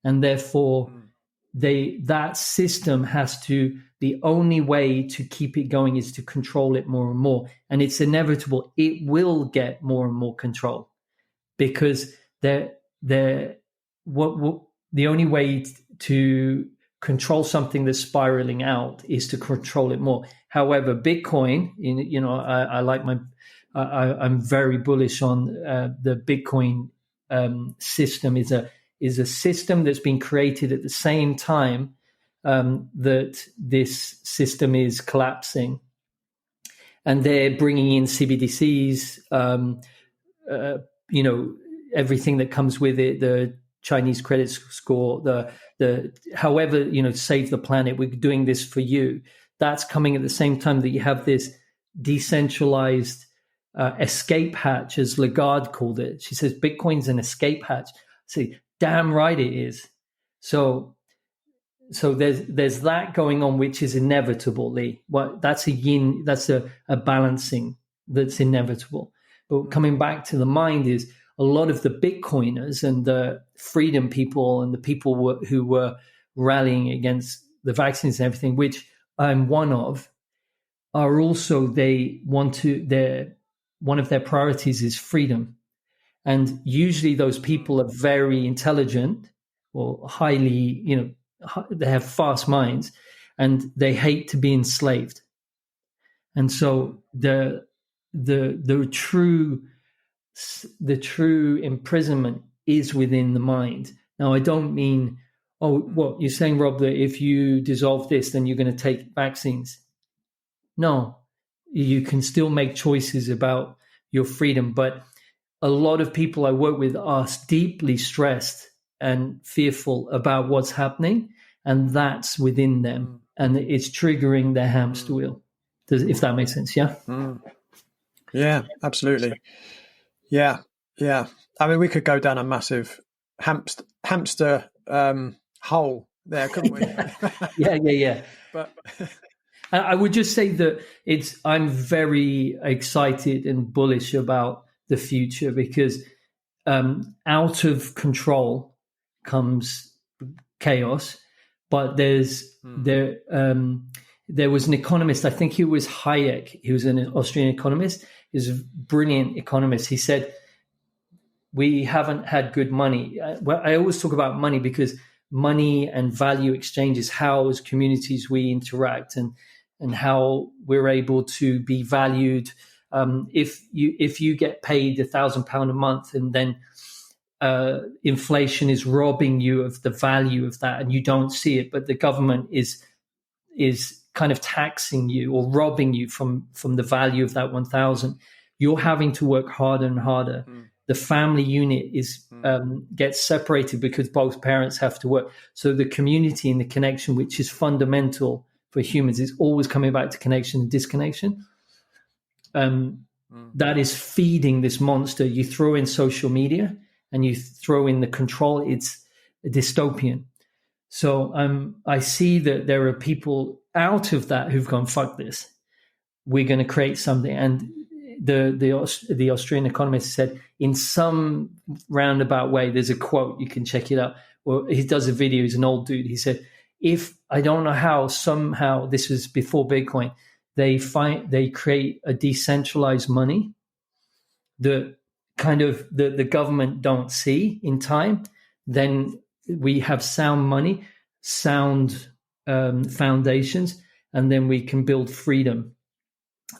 And therefore, that system the only way to keep it going is to control it more and more. And it's inevitable. It will get more and more control because the only way to control something that's spiraling out is to control it more. However, Bitcoin, I'm very bullish on the Bitcoin system is a system that's been created at the same time that this system is collapsing, and they're bringing in CBDCs, everything that comes with it, the Chinese credit score, the however, save the planet, we're doing this for you. That's coming at the same time that you have this decentralized escape hatch, as Lagarde called it. She says Bitcoin's an escape hatch. See, damn right it is. So there's that going on, which is inevitable, Leigh. That's a balancing that's inevitable. But coming back to the mind is a lot of the Bitcoiners and the freedom people and the people who were rallying against the vaccines and everything, which I'm one of, are also, one of their priorities is freedom. And usually those people are very intelligent or highly, they have fast minds, and they hate to be enslaved. And so the true imprisonment is within the mind. Now, I don't mean, what you're saying, Rob, that if you dissolve this, then you're going to take vaccines. No, you can still make choices about your freedom. But a lot of people I work with are deeply stressed and fearful about what's happening, and that's within them, and it's triggering their hamster wheel. If that makes sense, yeah? Yeah, absolutely. Yeah. I mean, we could go down a massive hamster hole there, couldn't we? Yeah. But I would just say that I'm very excited and bullish about the future, because out of control comes chaos. But there was an economist, I think it was Hayek, he was an Austrian economist, he was a brilliant economist. He said, we haven't had good money. Well, I always talk about money because money and value exchange is how, as communities, we interact and how we're able to be valued. If you get paid £1,000 a month, and then inflation is robbing you of the value of that, and you don't see it, but the government is kind of taxing you or robbing you from the value of that 1,000. You're having to work harder and harder. The family unit gets separated because both parents have to work. So the community and the connection, which is fundamental for humans, is always coming back to connection and disconnection. That is feeding this monster. You throw in social media and you throw in the control, it's a dystopian. So I see that there are people out of that who've gone, fuck this. We're going to create something. And the Austrian economist said, in some roundabout way, there's a quote, you can check it out. Well, he does a video, he's an old dude. He said, if I don't know how, somehow, this was before Bitcoin, they create a decentralized money that kind of the government don't see in time, then we have sound money, sound foundations, and then we can build freedom,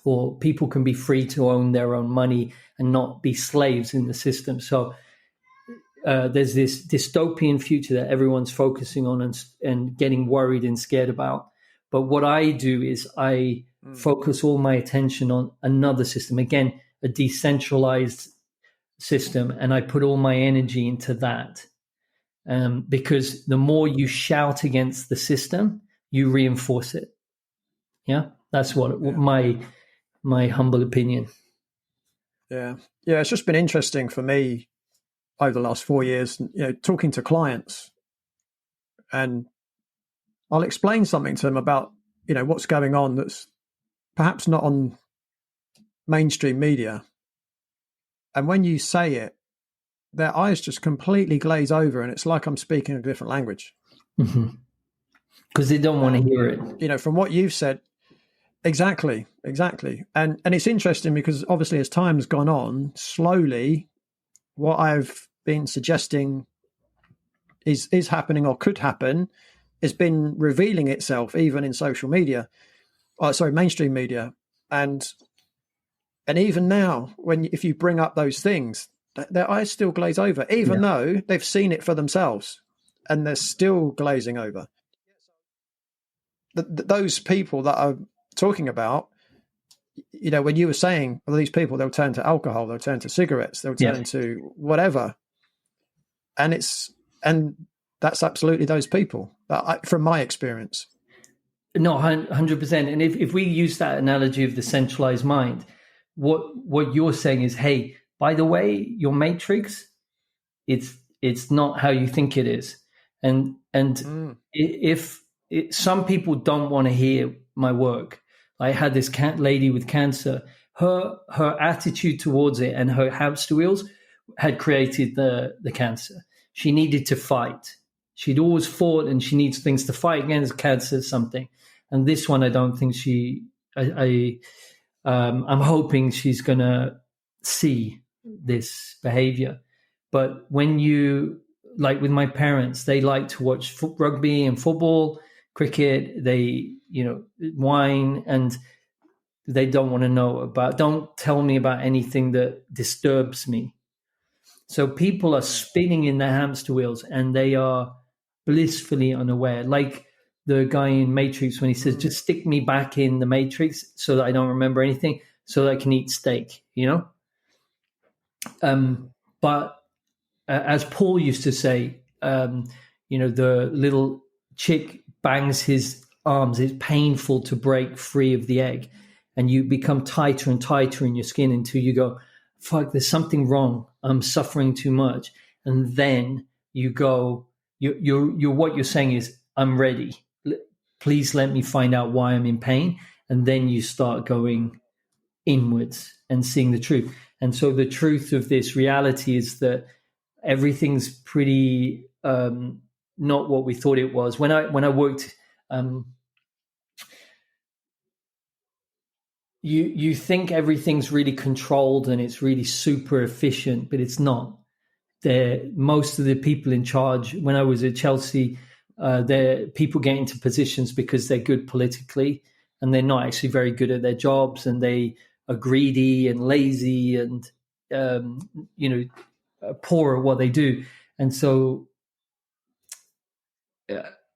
or people can be free to own their own money and not be slaves in the system. So there's this dystopian future that everyone's focusing on and getting worried and scared about. But what I do is I focus all my attention on another system, again, a decentralized system, and I put all my energy into that. Because the more you shout against the system, you reinforce it. Yeah, that's what my humble opinion. Yeah, it's just been interesting for me over the last 4 years, talking to clients, and I'll explain something to them about, what's going on that's perhaps not on mainstream media. And when you say it, their eyes just completely glaze over, and it's like I'm speaking a different language. Because they don't want to hear it. From what you've said, exactly. And it's interesting because obviously as time's gone on, slowly what I've been suggesting is happening or could happen has been revealing itself even in social media. Mainstream media. And even now, if you bring up those things, their eyes still glaze over, even though they've seen it for themselves, and they're still glazing over. Those people that I'm talking about, you know, when you were saying, well, these people, they'll turn to alcohol, they'll turn to cigarettes, they'll turn to whatever. And that's absolutely those people, from my experience. No, 100%. And if we use that analogy of the centralized mind, what you're saying is, hey, by the way, your matrix, it's not how you think it is. And if some people don't want to hear my work. I had this lady with cancer. Her attitude towards it and her hamster wheels had created the cancer. She needed to fight. She'd always fought, and she needs things to fight against cancer, something. And this one, I don't think I'm hoping she's going to see this behavior. But when you, like with my parents, they like to watch rugby and football, cricket, they, whine, and they don't want to don't tell me about anything that disturbs me. So people are spinning in their hamster wheels and they are blissfully unaware. Like the guy in Matrix, when he says, just stick me back in the Matrix so that I don't remember anything, so that I can eat steak, But as Paul used to say, the little chick bangs his arms. It's painful to break free of the egg, and you become tighter and tighter in your skin until you go, fuck, there's something wrong. I'm suffering too much. And then you go, what you're saying is, I'm ready. Please let me find out why I'm in pain. And then you start going inwards and seeing the truth. And so the truth of this reality is that everything's pretty not what we thought it was. When I worked, you think everything's really controlled and it's really super efficient, but it's not. Most of the people in charge, when I was at Chelsea, people get into positions because they're good politically, and they're not actually very good at their jobs, and they are greedy and lazy and poor at what they do. And so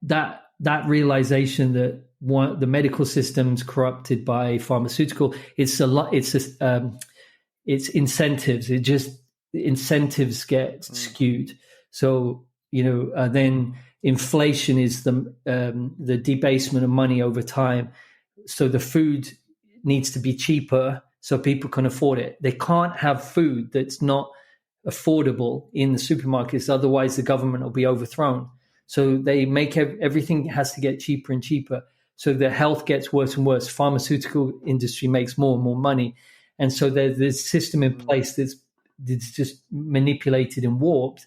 that realization that the medical system's corrupted by pharmaceutical, it's incentives. Incentives get skewed. So then inflation is the debasement of money over time. So the food needs to be cheaper so people can afford it. They can't have food that's not affordable in the supermarkets, otherwise the government will be overthrown. So they make everything has to get cheaper and cheaper. So the health gets worse and worse. Pharmaceutical industry makes more and more money. And so there's this system in place that's just manipulated and warped.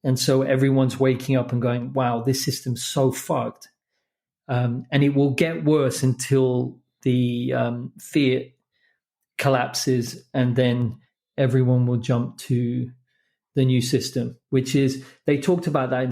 And so everyone's waking up and going, wow, this system's so fucked. And it will get worse until the fiat collapses, and then everyone will jump to the new system, which is, they talked about that in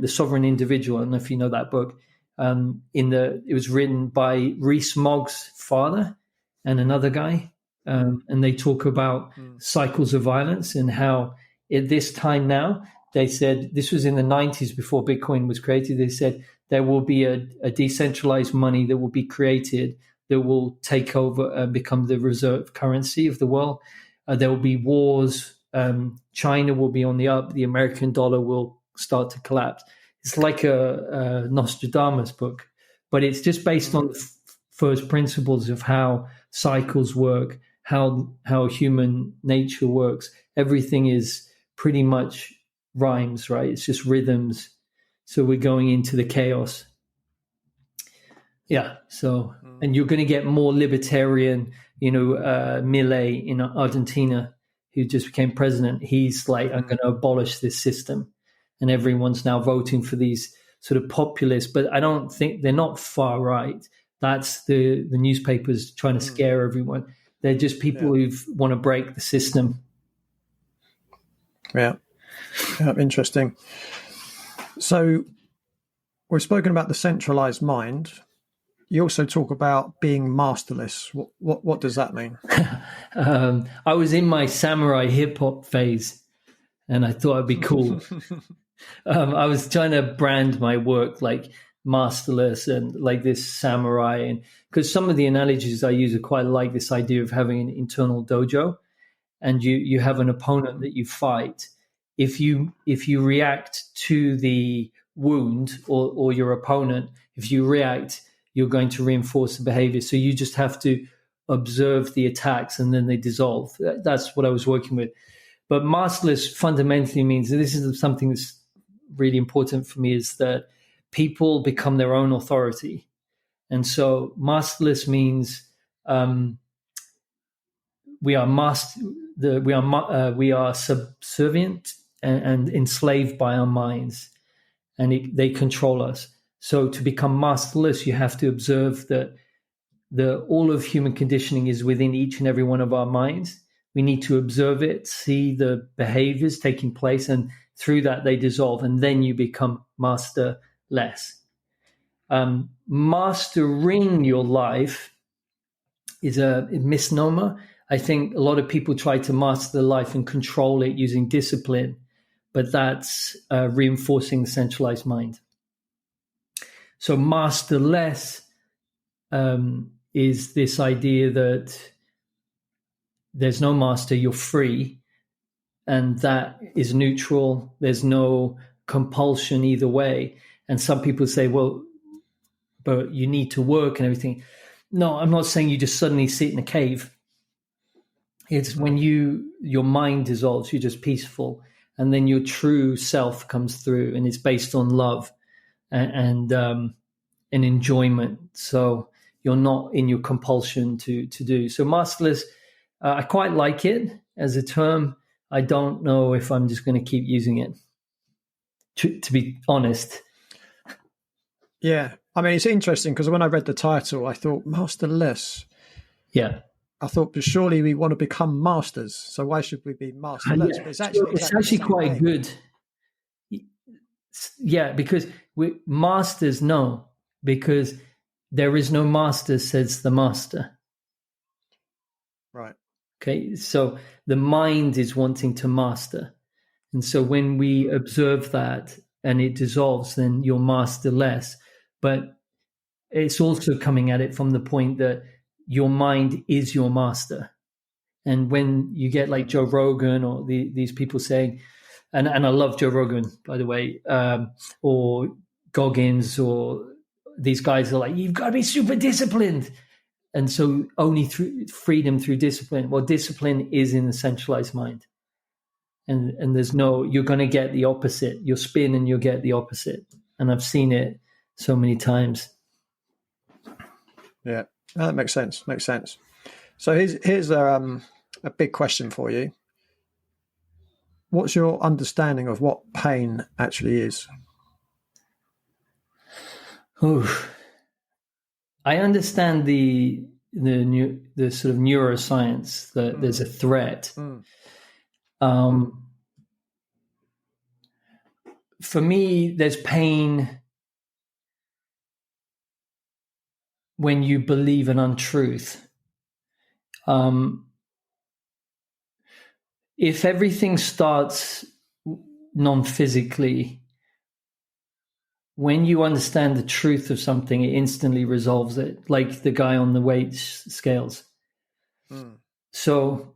the sovereign individual. I don't know if you know that book. It was written by Rees-Mogg's father and another guy. And they talk about cycles of violence and how at this time now, they said, this was in the 90s before Bitcoin was created. They said there will be a decentralized money that will be created that will take over and become the reserve currency of the world. There will be wars. China will be on the up. The American dollar will start to collapse. It's like a Nostradamus book, but it's just based on the first principles of how cycles work, how human nature works. Everything is pretty much rhymes, right? It's just rhythms. So we're going into the chaos. Yeah. So, and you're going to get more libertarian, Milei in Argentina, who just became president. He's like, I'm going to abolish this system. And everyone's now voting for these sort of populists, but I don't think they're not far right. That's the newspapers trying to scare everyone. They're just people who want to break the system. Yeah. Interesting. So we've spoken about the centralized mind. You also talk about being masterless. What does that mean? I was in my samurai hip hop phase, and I thought it'd be cool. I was trying to brand my work like Masterless and like this samurai, and because some of the analogies I use are quite like this idea of having an internal dojo, and you have an opponent that you fight. If you react to the wound or your opponent, if you react, you're going to reinforce the behavior. So you just have to observe the attacks and then they dissolve. That's what I was working with. But Masterless fundamentally means, and this is something that's really important for me, is that people become their own authority. And so Masterless means we are subservient and enslaved by our minds, and they control us. So to become masterless, you have to observe that all of human conditioning is within each and every one of our minds. We need to observe it, see the behaviors taking place, and through that they dissolve, and then you become masterless. Mastering your life is a misnomer. I think a lot of people try to master their life and control it using discipline, but that's reinforcing the centralized mind. So masterless is this idea that there's no master, you're free, and that is neutral. There's no compulsion either way. And some people say, well, but you need to work and everything. No, I'm not saying you just suddenly sit in a cave. It's when your mind dissolves, you're just peaceful, and then your true self comes through, and it's based on love and enjoyment. So you're not in your compulsion to do. So masterless, I quite like it as a term. I don't know if I'm just going to keep using it, to be honest. Yeah. I mean, it's interesting because when I read the title, I thought masterless. Yeah. I thought, but surely we want to become masters. So why should we be masterless? Yeah. But it's actually quite good. Yeah, because masters know, because there is no master, says the master. Right. Okay, so the mind is wanting to master. And so when we observe that and it dissolves, then you're masterless. But it's also coming at it from the point that your mind is your master. And when you get like Joe Rogan or these people saying, and I love Joe Rogan, by the way, or Goggins, or these guys are like, you've got to be super disciplined. And so only through freedom through discipline. Well, discipline is in the centralized mind. And there's you're going to get the opposite. You'll spin and you'll get the opposite. And I've seen it so many times. Yeah, that makes sense. Makes sense. So here's a big question for you. What's your understanding of what pain actually is? I understand the sort of neuroscience that there's a threat. For me, there's pain when you believe an untruth. If everything starts non-physically, when you understand the truth of something, it instantly resolves it, like the guy on the weight scales. So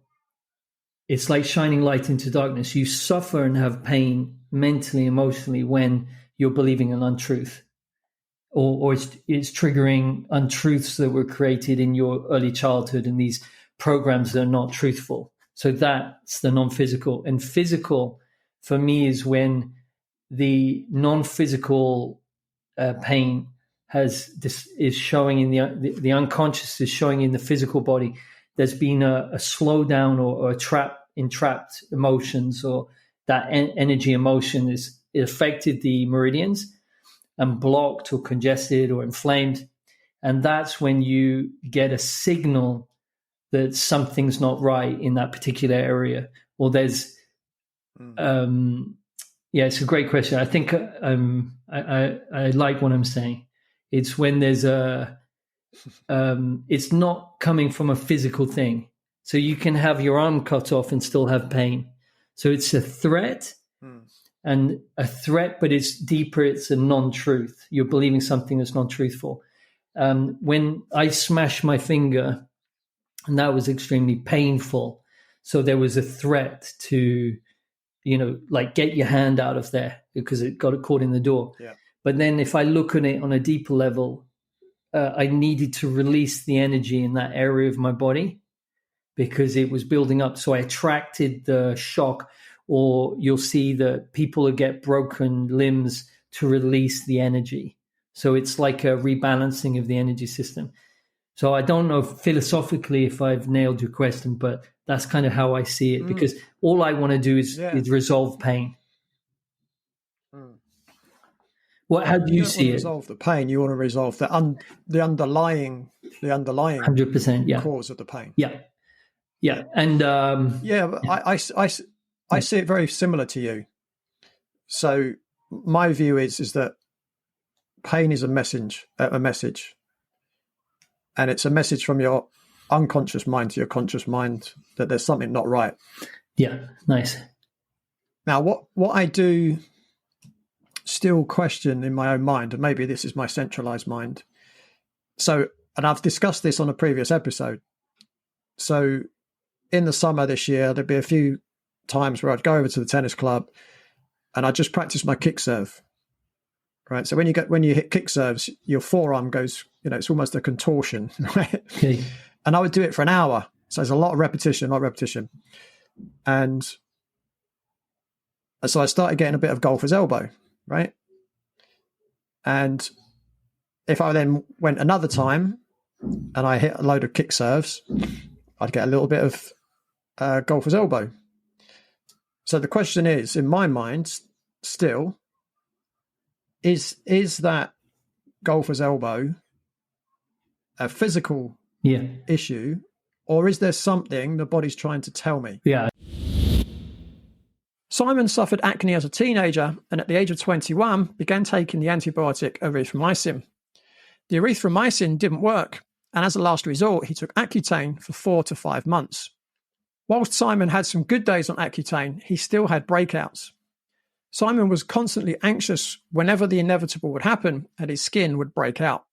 it's like shining light into darkness. You suffer and have pain mentally, emotionally, when you're believing an untruth, or it's triggering untruths that were created in your early childhood and these programs that are not truthful. So that's the non-physical. And physical, for me, is when the non-physical pain is showing in the unconscious, is showing in the physical body. There's been a slowdown or entrapped emotions, or that energy emotion it affected the meridians and blocked or congested or inflamed. And that's when you get a signal that something's not right in that particular area, or there's it's a great question. I think I like what I'm saying. It's when there's it's not coming from a physical thing. So you can have your arm cut off and still have pain. So it's a threat, and a threat, but it's deeper. It's a non-truth. You're believing something that's non-truthful. When I smashed my finger, and that was extremely painful. So there was a threat to, like, get your hand out of there because it got caught in the door. Yeah. But then if I look at it on a deeper level, I needed to release the energy in that area of my body because it was building up. So I attracted the shock, or you'll see that people who get broken limbs to release the energy. So it's like a rebalancing of the energy system. So I don't know philosophically if I've nailed your question, but that's kind of how I see it, because all I want to do is resolve pain. How do you see it? Resolve the pain. You want to resolve the underlying 100%, cause of the pain. Yeah, and but I see it very similar to you. So my view is that pain is a message, and it's a message from your unconscious mind to your conscious mind that there's something not right. Yeah, nice. Now, what I do still question in my own mind, and maybe this is my centralized mind. So, and I've discussed this on a previous episode. So in the summer this year, there'd be a few times where I'd go over to the tennis club and I'd just practice my kick serve. Right. So when you hit kick serves, your forearm goes, it's almost a contortion. Right. Okay. And I would do it for an hour. So there's a lot of repetition. And so I started getting a bit of golfer's elbow. Right. And if I then went another time and I hit a load of kick serves, I'd get a little bit of golfer's elbow. So the question is, in my mind, still, is that golfer's elbow a physical issue, or is there something the body's trying to tell me? Yeah. Simon suffered acne as a teenager, and at the age of 21 began taking the antibiotic erythromycin. The erythromycin didn't work, and as a last resort, he took Accutane for 4 to 5 months. Whilst Simon had some good days on Accutane, he still had breakouts. Simon was constantly anxious whenever the inevitable would happen and his skin would break out.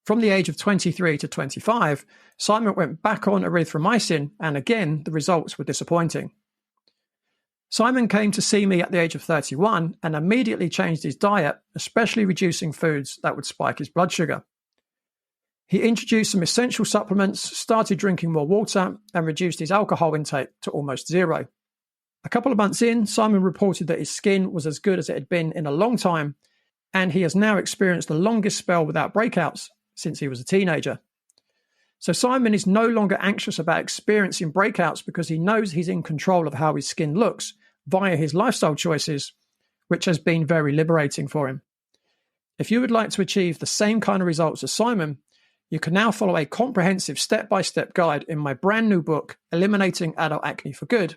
From the age of 23 to 25, Simon went back on erythromycin, and again, the results were disappointing. Simon came to see me at the age of 31 and immediately changed his diet, especially reducing foods that would spike his blood sugar. He introduced some essential supplements, started drinking more water, and reduced his alcohol intake to almost zero. A couple of months in, Simon reported that his skin was as good as it had been in a long time, and he has now experienced the longest spell without breakouts since he was a teenager. So Simon is no longer anxious about experiencing breakouts because he knows he's in control of how his skin looks via his lifestyle choices, which has been very liberating for him. If you would like to achieve the same kind of results as Simon, you can now follow a comprehensive step-by-step guide in my brand new book, Eliminating Adult Acne for Good,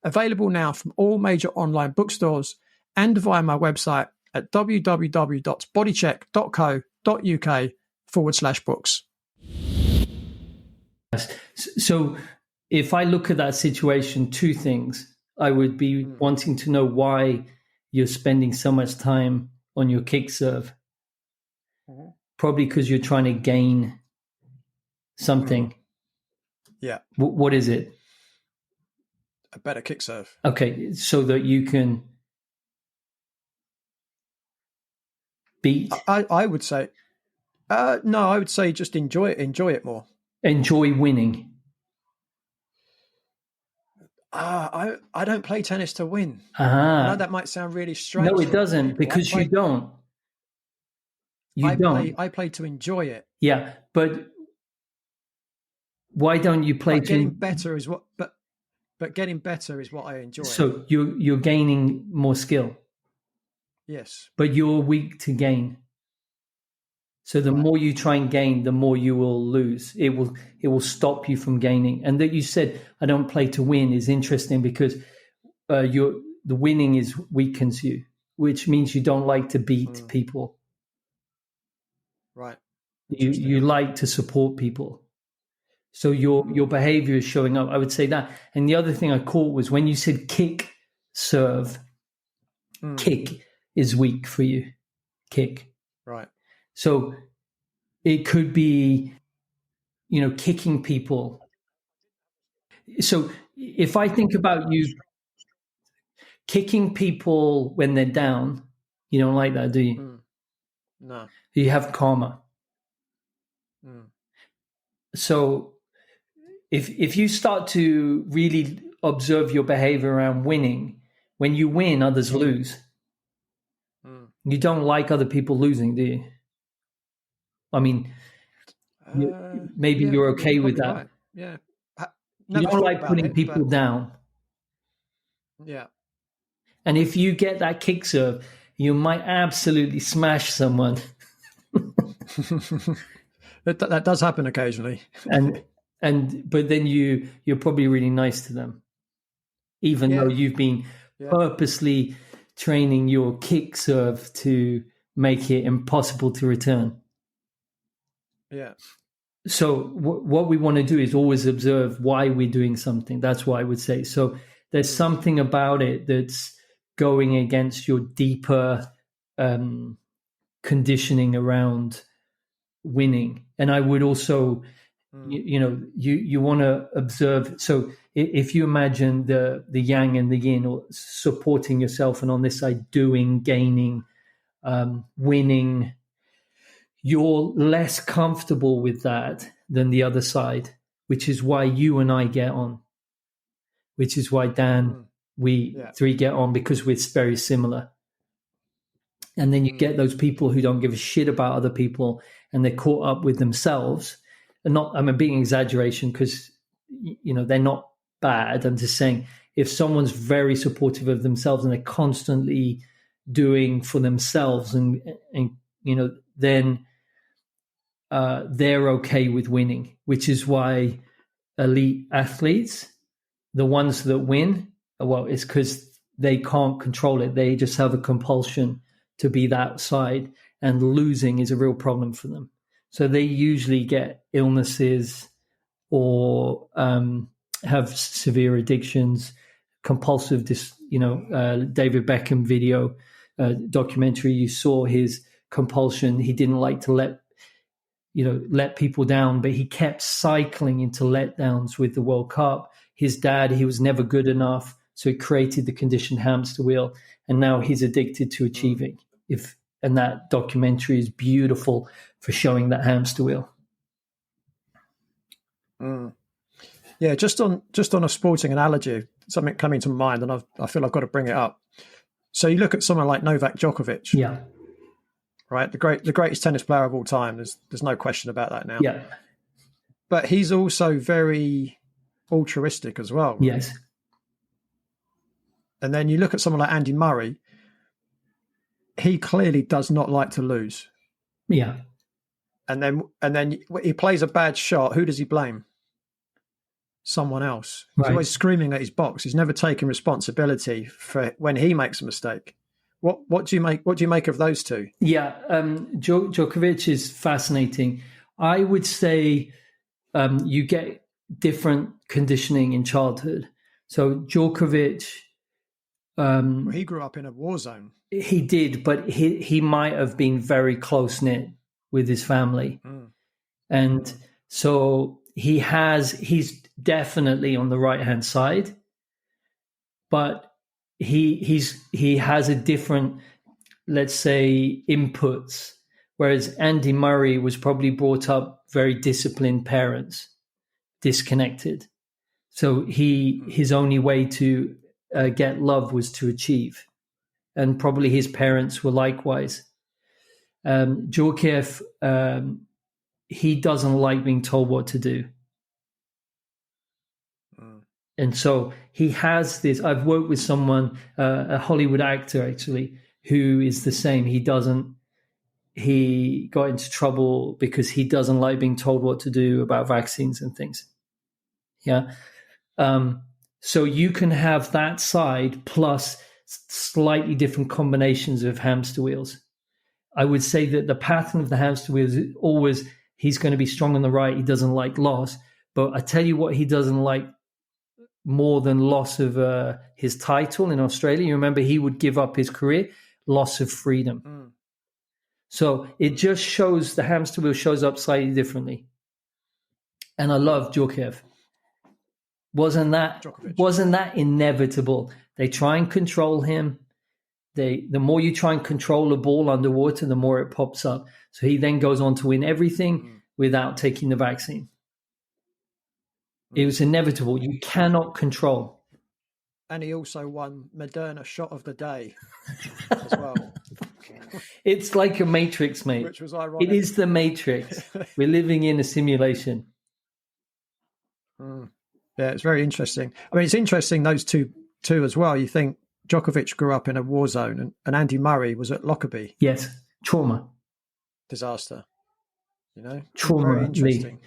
available now from all major online bookstores and via my website at www.bodycheck.co.uk/books. So if I look at that situation, two things. I would be wanting to know why you're spending so much time on your kick serve. Probably because you're trying to gain something. Yeah. What is it? A better kick serve. Okay, so that you can beat. I would say, no, I would say just enjoy it more. Enjoy winning. I don't play tennis to win. I know that might sound really strange. No, it doesn't, because you don't. I play to enjoy it. Yeah, but why don't you play to getting better is what? But getting better is what I enjoy. So you're gaining more skill. Yes, but you're weak to gain. So the more you try and gain, the more you will lose. It will stop you from gaining. And that you said, I don't play to win is interesting because the winning weakens you, which means you don't like to beat people. Right. You like to support people. So your behavior is showing up. I would say that. And the other thing I caught was when you said kick, serve, kick is weak for you. Kick. Right. So it could be, kicking people. So if I think about you kicking people when they're down, you don't like that, do you? No. You have karma. So if you start to really observe your behavior around winning, when you win, others lose. You don't like other people losing, do you? I mean, maybe you're okay with that. Right. Yeah. You don't like putting people down. Yeah. And if you get that kick serve, you might absolutely smash someone. That does happen occasionally. But then you're probably really nice to them, even though you've been purposely training your kick serve to make it impossible to return. Yeah. So what we want to do is always observe why we're doing something. That's what I would say. So there's something about it that's going against your deeper conditioning around winning. And I would also, you want to observe. So if you imagine the yang and the yin, or supporting yourself, and on this side, doing, gaining, winning, you're less comfortable with that than the other side, which is why you and I get on, which is why Dan, we three get on, because we're very similar. And then you get those people who don't give a shit about other people, and they're caught up with themselves. And I'm a big exaggeration, because, they're not bad. I'm just saying, if someone's very supportive of themselves and they're constantly doing for themselves, and then they're okay with winning, which is why elite athletes, the ones that win, it's because they can't control it. They just have a compulsion to be that side, and losing is a real problem for them. So they usually get illnesses or have severe addictions, compulsive, David Beckham video documentary. You saw his compulsion. He didn't like to let people down, but he kept cycling into letdowns with the World Cup. His dad, he was never good enough, so he created the conditioned hamster wheel, and now he's addicted to achieving. And that documentary is beautiful for showing that hamster wheel. Yeah, just on a sporting analogy, something coming to mind, and I feel I've got to bring it up. So you look at someone like Novak Djokovic. Yeah. Right, the greatest tennis player of all time. There's no question about that now. Yeah. But he's also very altruistic as well. Right? Yes. And then you look at someone like Andy Murray. He clearly does not like to lose. Yeah. And then he plays a bad shot. Who does he blame? Someone else. He's always screaming at his box. He's never taking responsibility for when he makes a mistake. What do you make of those two? Yeah, Djokovic is fascinating. I would say you get different conditioning in childhood. So Djokovic, he grew up in a war zone. He did, but he might have been very close knit with his family, and so he's definitely on the right hand side, but he has a different, let's say, inputs. Whereas Andy Murray was probably brought up very disciplined parents, disconnected. So his only way to get love was to achieve. And probably his parents were likewise. Djorkaeff, he doesn't like being told what to do. And so he has this. I've worked with someone, a Hollywood actor actually, who is the same. He got into trouble because he doesn't like being told what to do about vaccines and things. Yeah. So you can have that side plus slightly different combinations of hamster wheels. I would say that the pattern of the hamster wheels is always, he's going to be strong on the right. He doesn't like loss, But I tell you what he doesn't like more than loss of his title in Australia. You remember he would give up his career, loss of freedom. So it just shows, the hamster wheel shows up slightly differently. And I love Djokovic. Wasn't that inevitable? They try and control him. The more you try and control a ball underwater, the more it pops up. So he then goes on to win everything without taking the vaccine. It was inevitable. You cannot control. And he also won Moderna shot of the day as well. It's like a Matrix, mate. Which was ironic. It is the Matrix. We're living in a simulation. Yeah, it's very interesting. I mean, it's interesting, those two as well. You think Djokovic grew up in a war zone and Andy Murray was at Lockerbie. Yes, trauma. Disaster. You know? Trauma. Very interesting.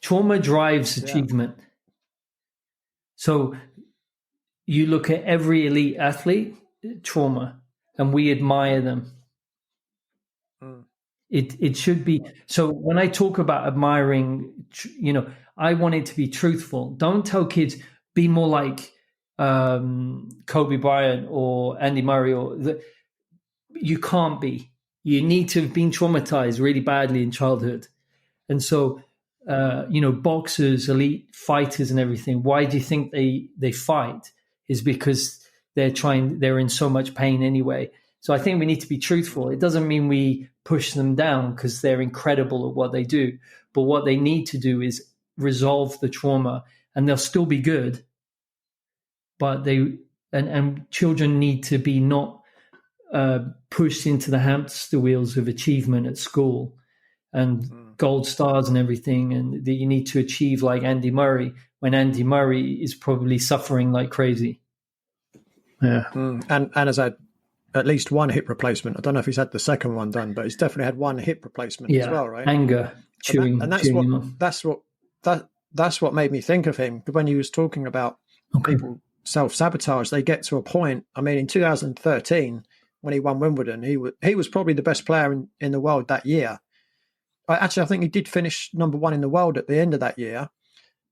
Trauma drives achievement. So you look at every elite athlete, trauma, and we admire them. It should be. So when I talk about admiring, I want it to be truthful. Don't tell kids, be more like Kobe Bryant or Andy Murray. You can't be. You need to have been traumatized really badly in childhood. And so, boxers, elite fighters and everything, why do you think they fight? Is because they're in so much pain anyway. So I think we need to be truthful. It doesn't mean we push them down because they're incredible at what they do. But what they need to do is resolve the trauma, and they'll still be good. But and children need to be not pushed into the hamster wheels of achievement at school and gold stars and everything, and that you need to achieve like Andy Murray when Andy Murray is probably suffering like crazy. Yeah. And has had at least one hip replacement. I don't know if he's had the second one done, but he's definitely had one hip replacement as well, right? Anger, chewing. And that's what made me think of him. When he was talking about people self-sabotage, they get to a point. I mean, in 2013, when he won Wimbledon, he was probably the best player in the world that year. I think he did finish number one in the world at the end of that year,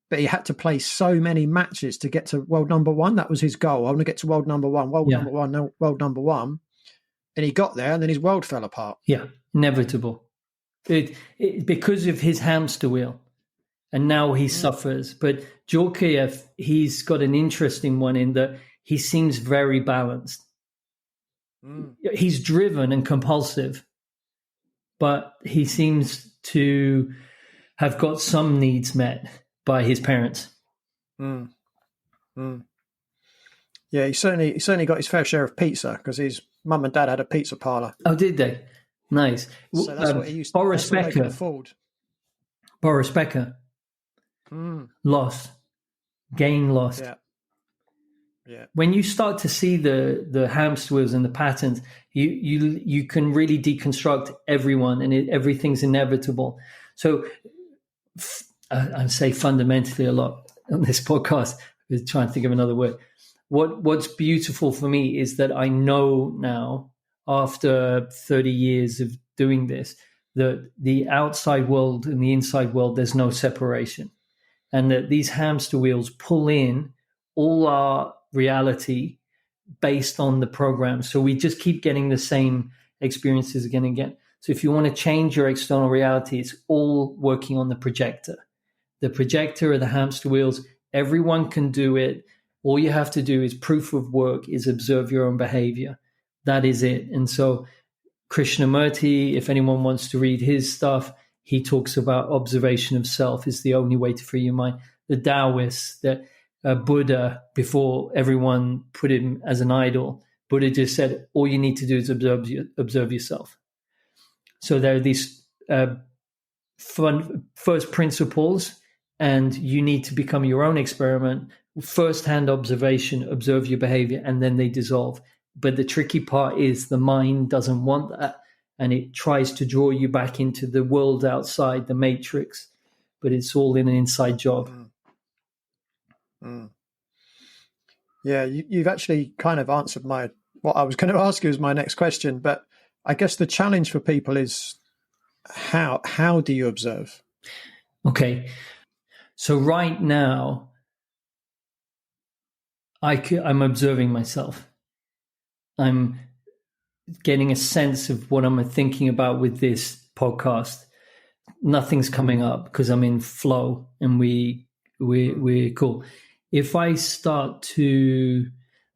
but he had to play so many matches to get to world number one. That was his goal. I want to get to world number one, world number one. And he got there, and then his world fell apart. Yeah, inevitable. Because of his hamster wheel. And now he suffers. But Djokovic, he's got an interesting one in that he seems very balanced. He's driven and compulsive, but he seems to have got some needs met by his parents. Yeah, he certainly got his fair share of pizza because his mum and dad had a pizza parlor. Oh, did they? Nice. So that's what he used to Boris Becker. afford. Boris Becker. Lost. Gain lost. Yeah. When you start to see the hamster wheels and the patterns, you can really deconstruct everyone, and everything's inevitable. So I say fundamentally a lot on this podcast. I'm trying to think of another word. What's beautiful for me is that I know now, after 30 years of doing this, that the outside world and the inside world, there's no separation. And that these hamster wheels pull in all our reality based on the program. So we just keep getting the same experiences again and again. So if you want to change your external reality, it's all working on the projector. The projector or the hamster wheels, everyone can do it. All you have to do is proof of work is observe your own behavior. That is it. And so Krishnamurti, if anyone wants to read his stuff, he talks about observation of self is the only way to free your mind. The Taoists, that Buddha, before everyone put him as an idol, Buddha just said, all you need to do is observe yourself. So there are these first principles, and you need to become your own experiment. First-hand observation, observe your behavior, and then they dissolve. But the tricky part is the mind doesn't want that, and it tries to draw you back into the world outside, the matrix, but it's all in an inside job. Yeah, you've actually kind of answered what I was going to ask you as my next question, but I guess the challenge for people is how do you observe? Okay. So right now, I'm observing myself. I'm getting a sense of what I'm thinking about with this podcast. Nothing's coming up because I'm in flow and we're cool. If I start to,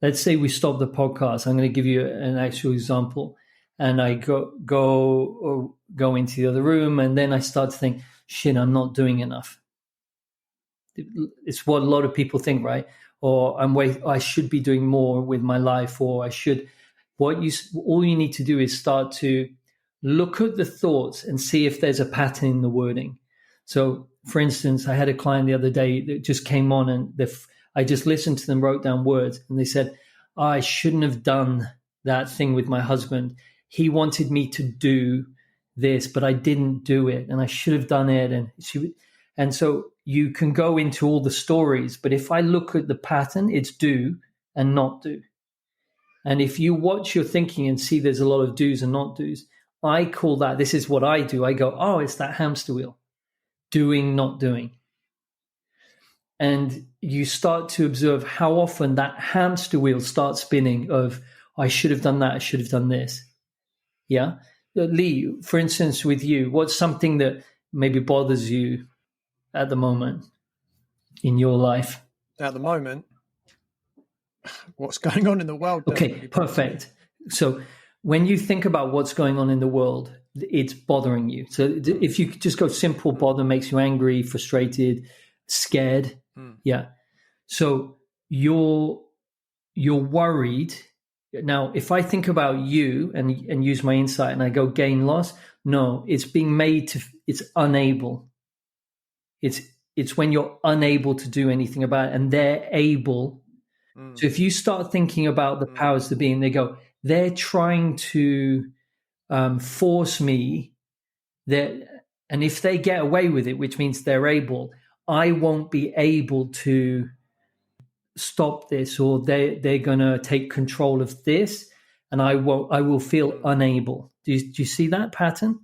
let's say we stop the podcast, I'm going to give you an actual example, and I go into the other room, and then I start to think, shit, I'm not doing enough. It's what a lot of people think, right? Or I should be doing more with my life, or I should. All you need to do is start to look at the thoughts and see if there's a pattern in the wording. So, for instance, I had a client the other day that just came on, and I just listened to them, wrote down words, and they said, I shouldn't have done that thing with my husband. He wanted me to do this, but I didn't do it, and I should have done it. And so you can go into all the stories, but if I look at the pattern, it's do and not do. And if you watch your thinking and see there's a lot of do's and not do's, I call that, this is what I do. I go, oh, it's that hamster wheel, doing, not doing. And you start to observe how often that hamster wheel starts spinning of, I should have done that, I should have done this. Yeah? Leigh, for instance, with you, what's something that maybe bothers you at the moment in your life? At the moment, what's going on in the world? Okay, perfect. So when you think about what's going on in the world, it's bothering you. So if you just go simple, bother makes you angry, frustrated, scared. Yeah. So you're worried. Now, if I think about you and use my insight and I go gain loss, no, it's being made to, it's unable. It's when you're unable to do anything about it and they're able. So if you start thinking about the powers to be and they go, they're trying to force me that, and if they get away with it, which means they're able, I won't be able to stop this, or they're going to take control of this, and I will feel unable. Do you see that pattern?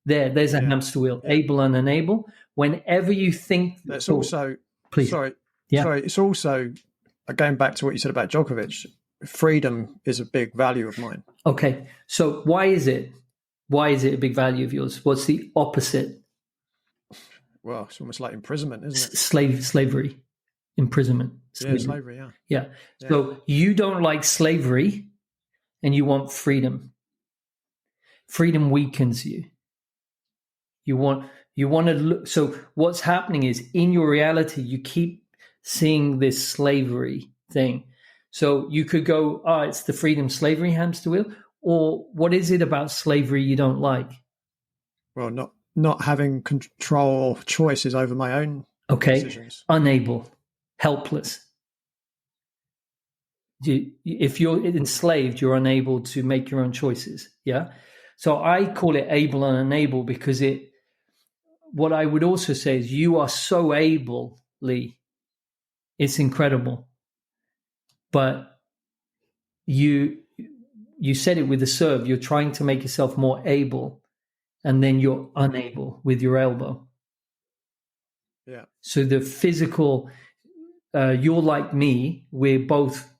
There's a hamster wheel, able and unable. Whenever you think that's also, please. Sorry, it's also going back to what you said about Djokovic. Freedom is a big value of mine. Okay, so why is it a big value of yours? What's the opposite? Well, it's almost like imprisonment, isn't it? Slavery, imprisonment. Slavery, yeah. So you don't like slavery and you want freedom. Freedom weakens you. You want to look. So what's happening is in your reality, you keep seeing this slavery thing. So you could go, it's the freedom slavery hamster wheel, or what is it about slavery you don't like? Well, not having control or choices over my own decisions. Unable, helpless. If you're enslaved, you're unable to make your own choices. Yeah. So I call it able and unable because what I would also say is you are so able, Leigh. It's incredible. But you said it with a serve. You're trying to make yourself more able, and then you're unable with your elbow. Yeah. So the physical, you're like me. We're both.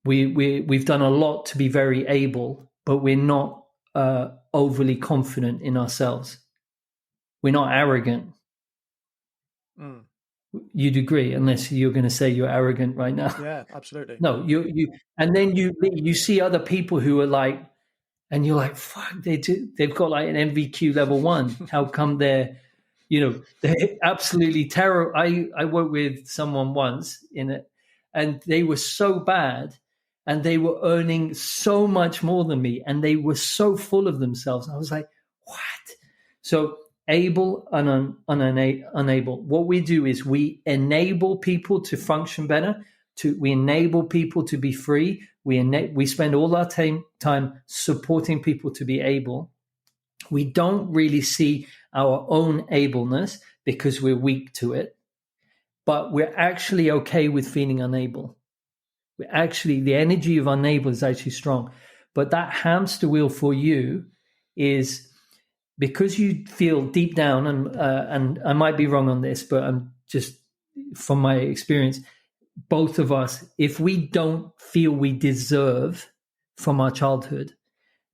We've done a lot to be very able, but we're not overly confident in ourselves. We're not arrogant. You'd agree, unless you're going to say you're arrogant right now. Yeah, absolutely. No, you, and then you see other people who are like, and you're like, fuck, they've got like an MVQ level 1. How come they're absolutely terrible? I worked with someone once in it, and they were so bad, and they were earning so much more than me, and they were so full of themselves. I was like, what? So able and unable. What we do is we enable people to function better. We enable people to be free. We spend all our time supporting people to be able. We don't really see our own ableness because we're weak to it, but we're actually okay with feeling unable. The energy of unable is actually strong. But that hamster wheel for you is because you feel deep down, and I might be wrong on this, but I'm just from my experience, both of us, if we don't feel we deserve from our childhood,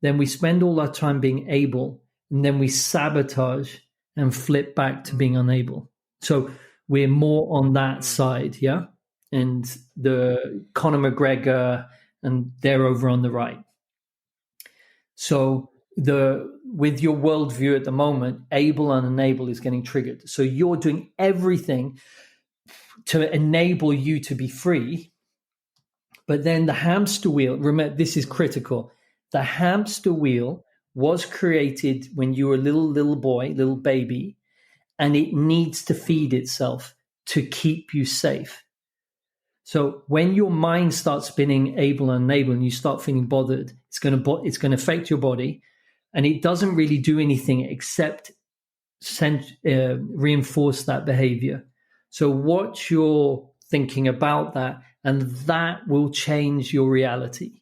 then we spend all our time being able, and then we sabotage and flip back to being unable. So we're more on that side, yeah? And the Conor McGregor, and they're over on the right. So with your worldview at the moment, able and unable is getting triggered. So you're doing everything to enable you to be free. But then the hamster wheel, remember, this is critical. The hamster wheel was created when you were a little boy, little baby, and it needs to feed itself to keep you safe. So when your mind starts spinning able and unable and you start feeling bothered, it's going to affect your body, and it doesn't really do anything except reinforce that behavior. So what you're thinking about that, and that will change your reality.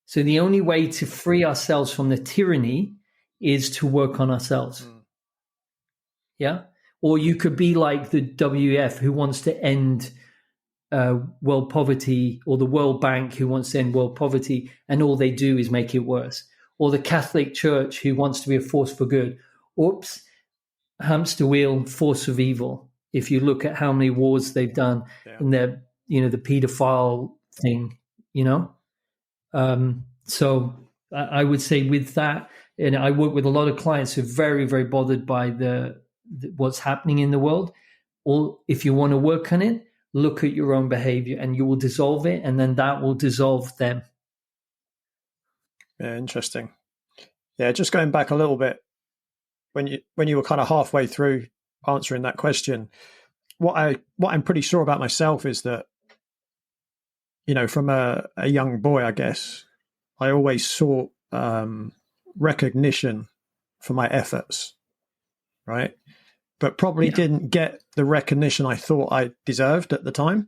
So the only way to free ourselves from the tyranny is to work on ourselves. Yeah? Or you could be like the WEF who wants to end world poverty, or the World Bank who wants to end world poverty, and all they do is make it worse. Or the Catholic Church who wants to be a force for good. Oops, hamster wheel, force of evil. If you look at how many wars they've done, and they're, the pedophile thing, So I would say with that, and I work with a lot of clients who are very, very bothered by what's happening in the world. Or if you want to work on it, look at your own behavior and you will dissolve it, and then that will dissolve them. Yeah, interesting. Yeah, just going back a little bit, when you were kind of halfway through answering that question, what I'm pretty sure about myself is that, from a young boy, I guess, I always sought recognition for my efforts, right? But probably didn't get the recognition I thought I deserved at the time.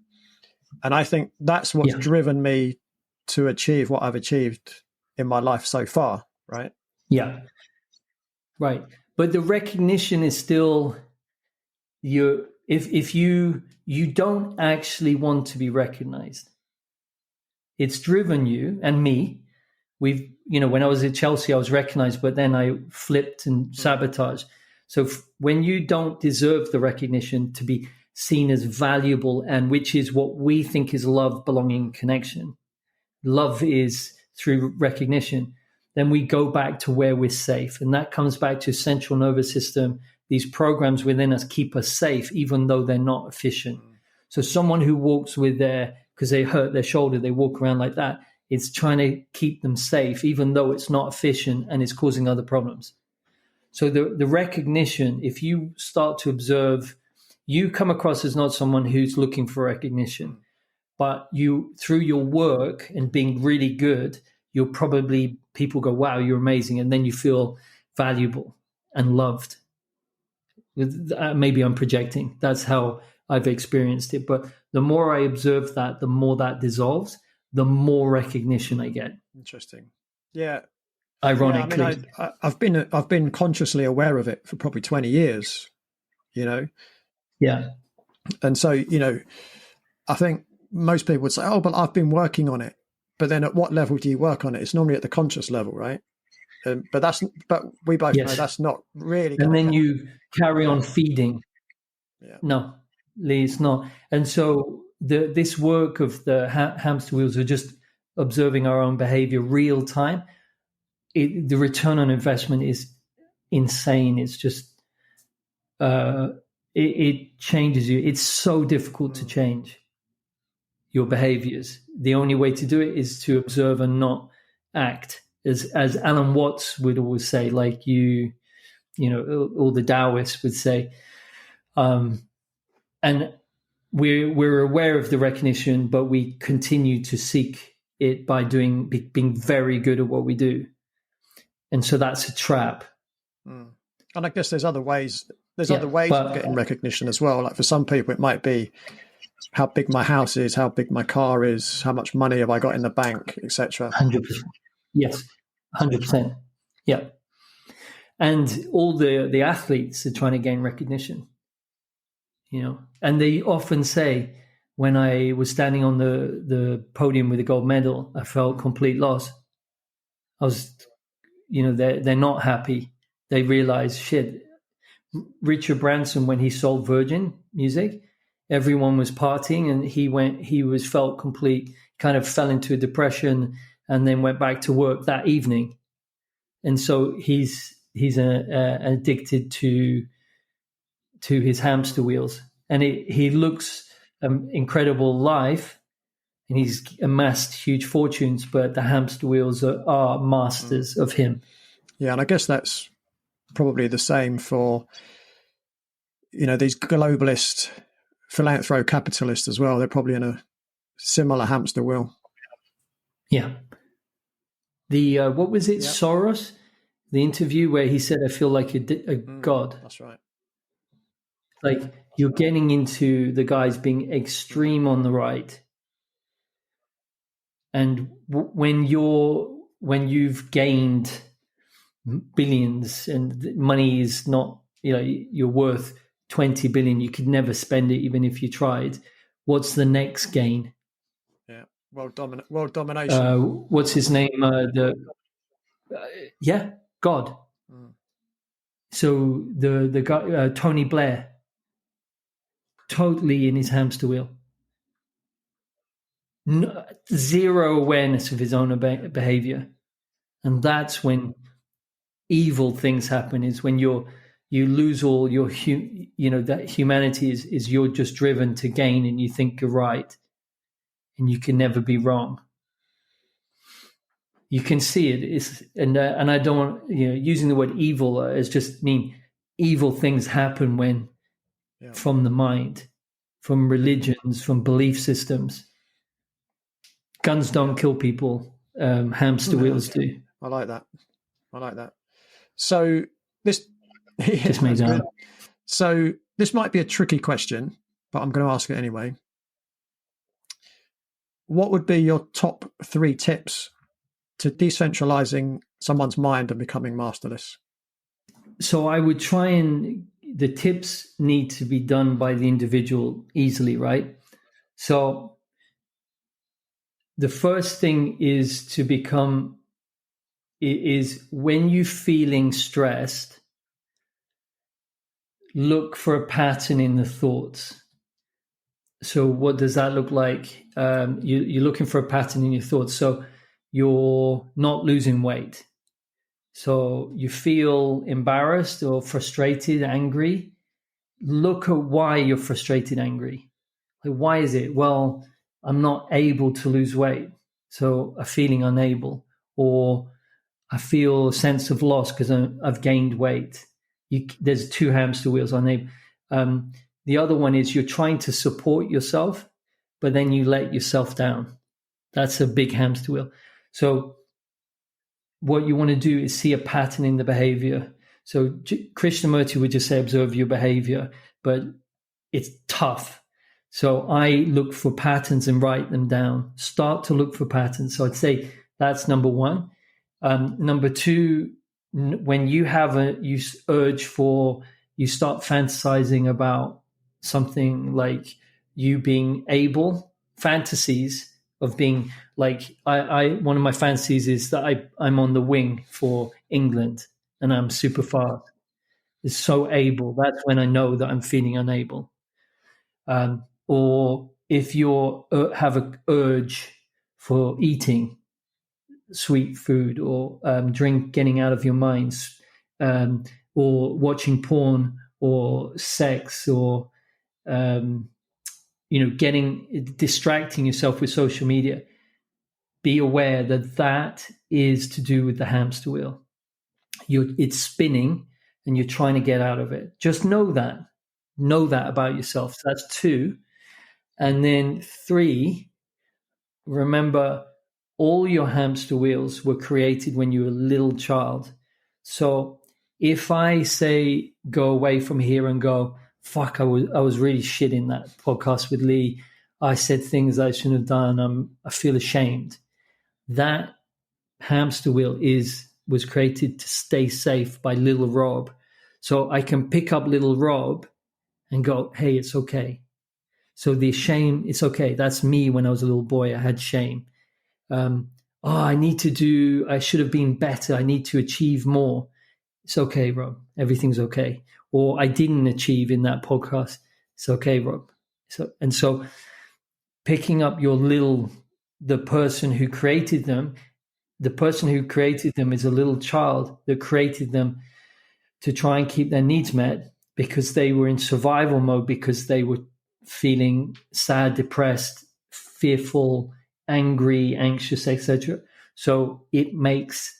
And I think that's what's driven me to achieve what I've achieved in my life so far, right? Yeah. Right. But the recognition is still if you don't actually want to be recognized. It's driven you and me. When I was at Chelsea, I was recognized, but then I flipped and sabotaged. So when you don't deserve the recognition to be seen as valuable, and which is what we think is love, belonging, connection, love is through recognition, then we go back to where we're safe. And that comes back to central nervous system. These programs within us keep us safe, even though they're not efficient. So someone who walks because they hurt their shoulder, they walk around like that, it's trying to keep them safe, even though it's not efficient and it's causing other problems. So the recognition, if you start to observe, you come across as not someone who's looking for recognition, but you, through your work and being really good, people go, wow, you're amazing. And then you feel valuable and loved. Maybe I'm projecting. That's how I've experienced it. But the more I observe that, the more that dissolves, the more recognition I get. Interesting. Yeah. Ironically. Yeah, I mean, I've been consciously aware of it for probably 20 years, Yeah. And so, I think most people would say, oh, but I've been working on it. But then at what level do you work on it? It's normally at the conscious level, right? But we both know that's not really. And then you carry on feeding. Yeah. No, Leigh, it's not. And so this work of the hamster wheels are just observing our own behavior real time. The return on investment is insane. It's just, it changes you. It's so difficult to change your behaviors. The only way to do it is to observe and not act. As Alan Watts would always say, like all the Taoists would say, and we're aware of the recognition, but we continue to seek it by being very good at what we do. And so that's a trap. And I guess there's other ways. There's other ways of getting recognition as well. Like for some people, it might be how big my house is, how big my car is, how much money have I got in the bank, etc. 100%. Yes, 100%. Yeah. And all the athletes are trying to gain recognition, and they often say, when I was standing on the podium with the gold medal, I felt complete loss. I was, they're not happy. They realize, shit, Richard Branson, when he sold Virgin Music, everyone was partying, and he felt complete, kind of fell into a depression, and then went back to work that evening. And so he's addicted to his hamster wheels, and he looks incredible live, and he's amassed huge fortunes, but the hamster wheels are masters of him. Yeah, and I guess that's probably the same for these globalist philanthro capitalists as well. They're probably in a similar hamster wheel. Yeah. The what was it, Soros? The interview where he said, "I feel like a god." That's right. Like, you're getting into the guys being extreme on the right, and when you've gained billions and money is not, you're worth 20 billion, you could never spend it even if you tried. What's the next gain? Yeah, world domination. What's his name? God. So the guy, Tony Blair, totally in his hamster wheel. Zero awareness of his own behavior. And that's when evil things happen, is when you lose all your, that humanity is you're just driven to gain, and you think you're right, and you can never be wrong. You can see it. And I don't want, using the word evil as just mean evil things happen when from the mind, from religions, from belief systems. Guns don't kill people. Hamster wheels do. I like that. So this just made that up. So this might be a tricky question, but I'm going to ask it anyway. What would be your top 3 tips to decentralizing someone's mind and becoming masterless? So I would try, and the tips need to be done by the individual easily, right? So the first thing is when you're feeling stressed, look for a pattern in the thoughts. So what does that look like? You're looking for a pattern in your thoughts. So you're not losing weight. So you feel embarrassed or frustrated, angry. Look at why you're frustrated, angry. Like, why is it? Well, I'm not able to lose weight, so I'm feeling unable. Or I feel a sense of loss because I've gained weight. There's 2 hamster wheels on it. The other one is you're trying to support yourself, but then you let yourself down. That's a big hamster wheel. So what you want to do is see a pattern in the behavior. So Krishnamurti would just say, observe your behavior, but it's tough. So I look for patterns and write them down. Start to look for patterns. So I'd say that's number 1. Number 2, when you have you start fantasizing about something, like you being able, fantasies of being like, one of my fantasies is that I'm on the wing for England and I'm super fast. It's so able. That's when I know that I'm feeling unable. Or if you have an urge for eating sweet food, or getting out of your minds, or watching porn or sex, or distracting yourself with social media, be aware that is to do with the hamster wheel. It's spinning and you're trying to get out of it. Just know that about yourself. So that's 2. And then 3, remember, all your hamster wheels were created when you were a little child. So if I say, go away from here and go, fuck, I was really shit in that podcast with Leigh. I said things I shouldn't have done. I feel ashamed. That hamster wheel is was created to stay safe by little Rob. So I can pick up little Rob and go, hey, it's okay. So the shame, it's okay. That's me when I was a little boy. I had shame. I should have been better. I need to achieve more. It's okay, Rob. Everything's okay. Or I didn't achieve in that podcast. It's okay, Rob. So picking up the person who created them is a little child that created them to try and keep their needs met because they were in survival mode, because they were feeling sad, depressed, fearful, angry, anxious, etc. So it makes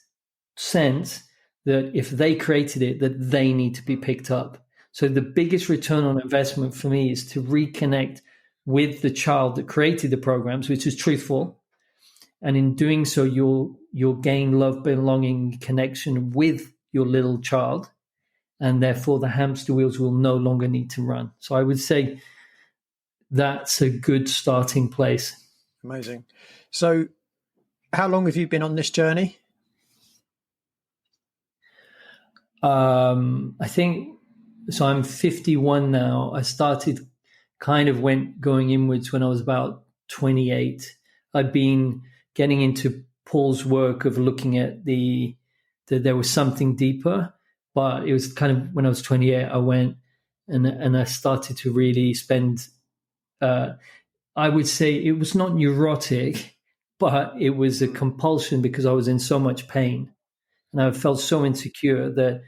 sense that if they created it, that they need to be picked up. So the biggest return on investment for me is to reconnect with the child that created the programs, which is truthful. And in doing so, you'll gain love, belonging, connection with your little child. And therefore, the hamster wheels will no longer need to run. So I would say that's a good starting place. Amazing. So how long have you been on this journey? I think, so I'm 51 now. I started going inwards when I was about 28. I'd been getting into Paul's work of looking at that there was something deeper, but it was kind of when I was 28, I went and I started to really spend, I would say it was not neurotic, but it was a compulsion because I was in so much pain and I felt so insecure that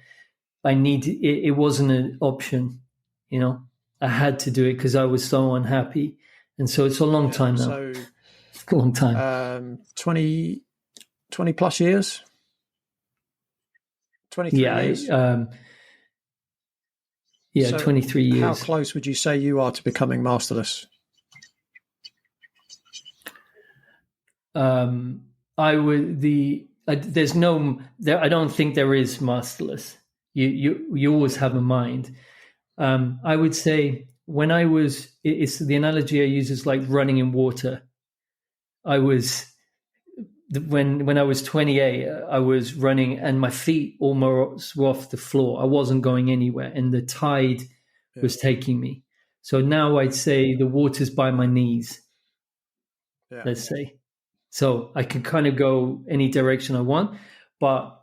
it wasn't an option, I had to do it because I was so unhappy. And so it's a long time now. So it's a long time. 20 plus years? 23 years? So 23 years. How close would you say you are to becoming masterless? I don't think there is masterless. You always have a mind. I would say when it's the analogy I use is like running in water. When I was 28, I was running and my feet almost were off the floor. I wasn't going anywhere and the tide was taking me. So now I'd say the water's by my knees, let's say. So I can kind of go any direction I want. But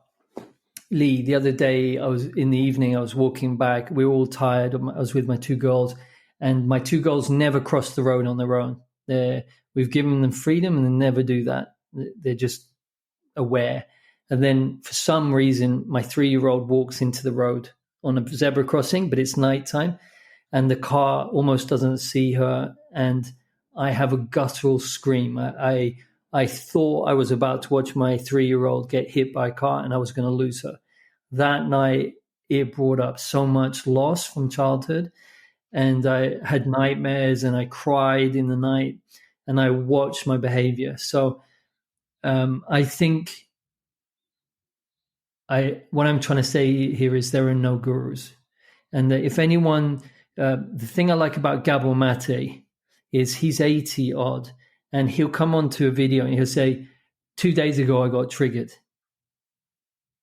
Leigh, the other day, in the evening, I was walking back. We were all tired. I was with my two girls, and my two girls never cross the road on their own. We've given them freedom, and they never do that. They're just aware. And then for some reason, my 3-year-old walks into the road on a zebra crossing, but it's nighttime, and the car almost doesn't see her. And I have a guttural scream. I thought I was about to watch my 3-year-old get hit by a car and I was going to lose her. That night, it brought up so much loss from childhood. And I had nightmares and I cried in the night and I watched my behavior. So I think what I'm trying to say here is there are no gurus. And that if anyone, the thing I like about Gabor Mate is he's 80 odd. And he'll come onto a video and he'll say, 2 days ago, I got triggered.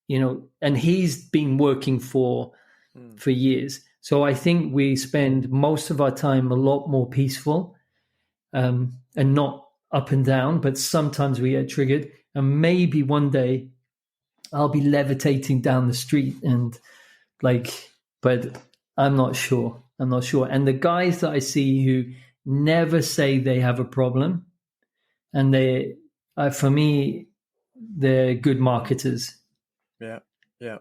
And he's been working for years. So I think we spend most of our time a lot more peaceful and not up and down, but sometimes we get triggered. And maybe one day I'll be levitating down the street but I'm not sure. And the guys that I see who never say they have a problem, and for me, they're good marketers. Yeah.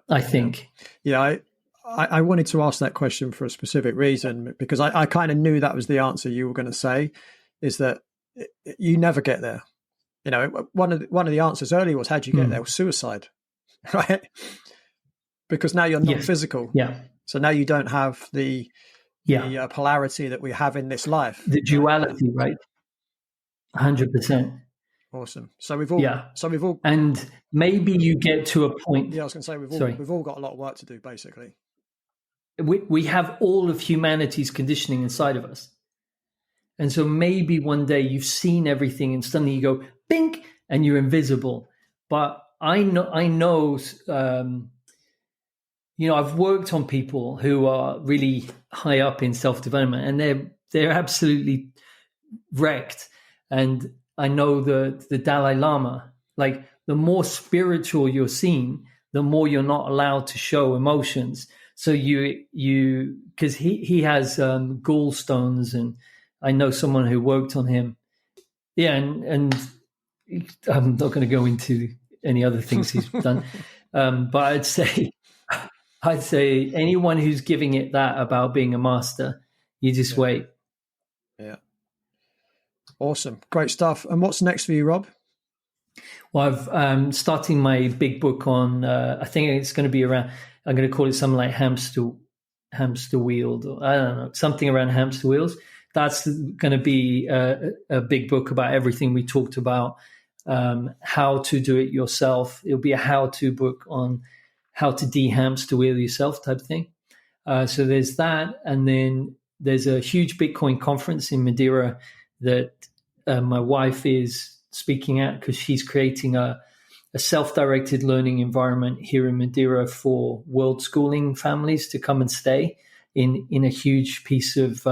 I think. Yeah, I wanted to ask that question for a specific reason because I kind of knew that was the answer you were going to say, is that you never get there. One of the answers earlier was, how'd you get there? Was suicide, right? Because now you're non-physical. Yeah. So now you don't have the polarity that we have in this life. The duality, right? 100%. Awesome. So we've all, and maybe you get to a point. Yeah, I was going to say we've all got a lot of work to do, basically. We have all of humanity's conditioning inside of us, and so maybe one day you've seen everything, and suddenly you go bink, and you're invisible. But I know, I've worked on people who are really high up in self-development, and they're absolutely wrecked. And I know the Dalai Lama, like the more spiritual you're seen, the more you're not allowed to show emotions. So because he has gallstones, and I know someone who worked on him. Yeah, and I'm not going to go into any other things he's done, but I'd say anyone who's giving it that about being a master, you just wait. Yeah. Awesome. Great stuff. And what's next for you, Rob? Well, I'm starting my big book on, I think it's going to be around, I'm going to call it something like hamster wheeled, or I don't know, something around hamster wheels. That's going to be a big book about everything we talked about, how to do it yourself. It'll be a how-to book on how to de-hamster wheel yourself type of thing. So there's that. And then there's a huge Bitcoin conference in Madeira that my wife is speaking at, because she's creating a self-directed learning environment here in Madeira for world schooling families to come and stay in a huge piece of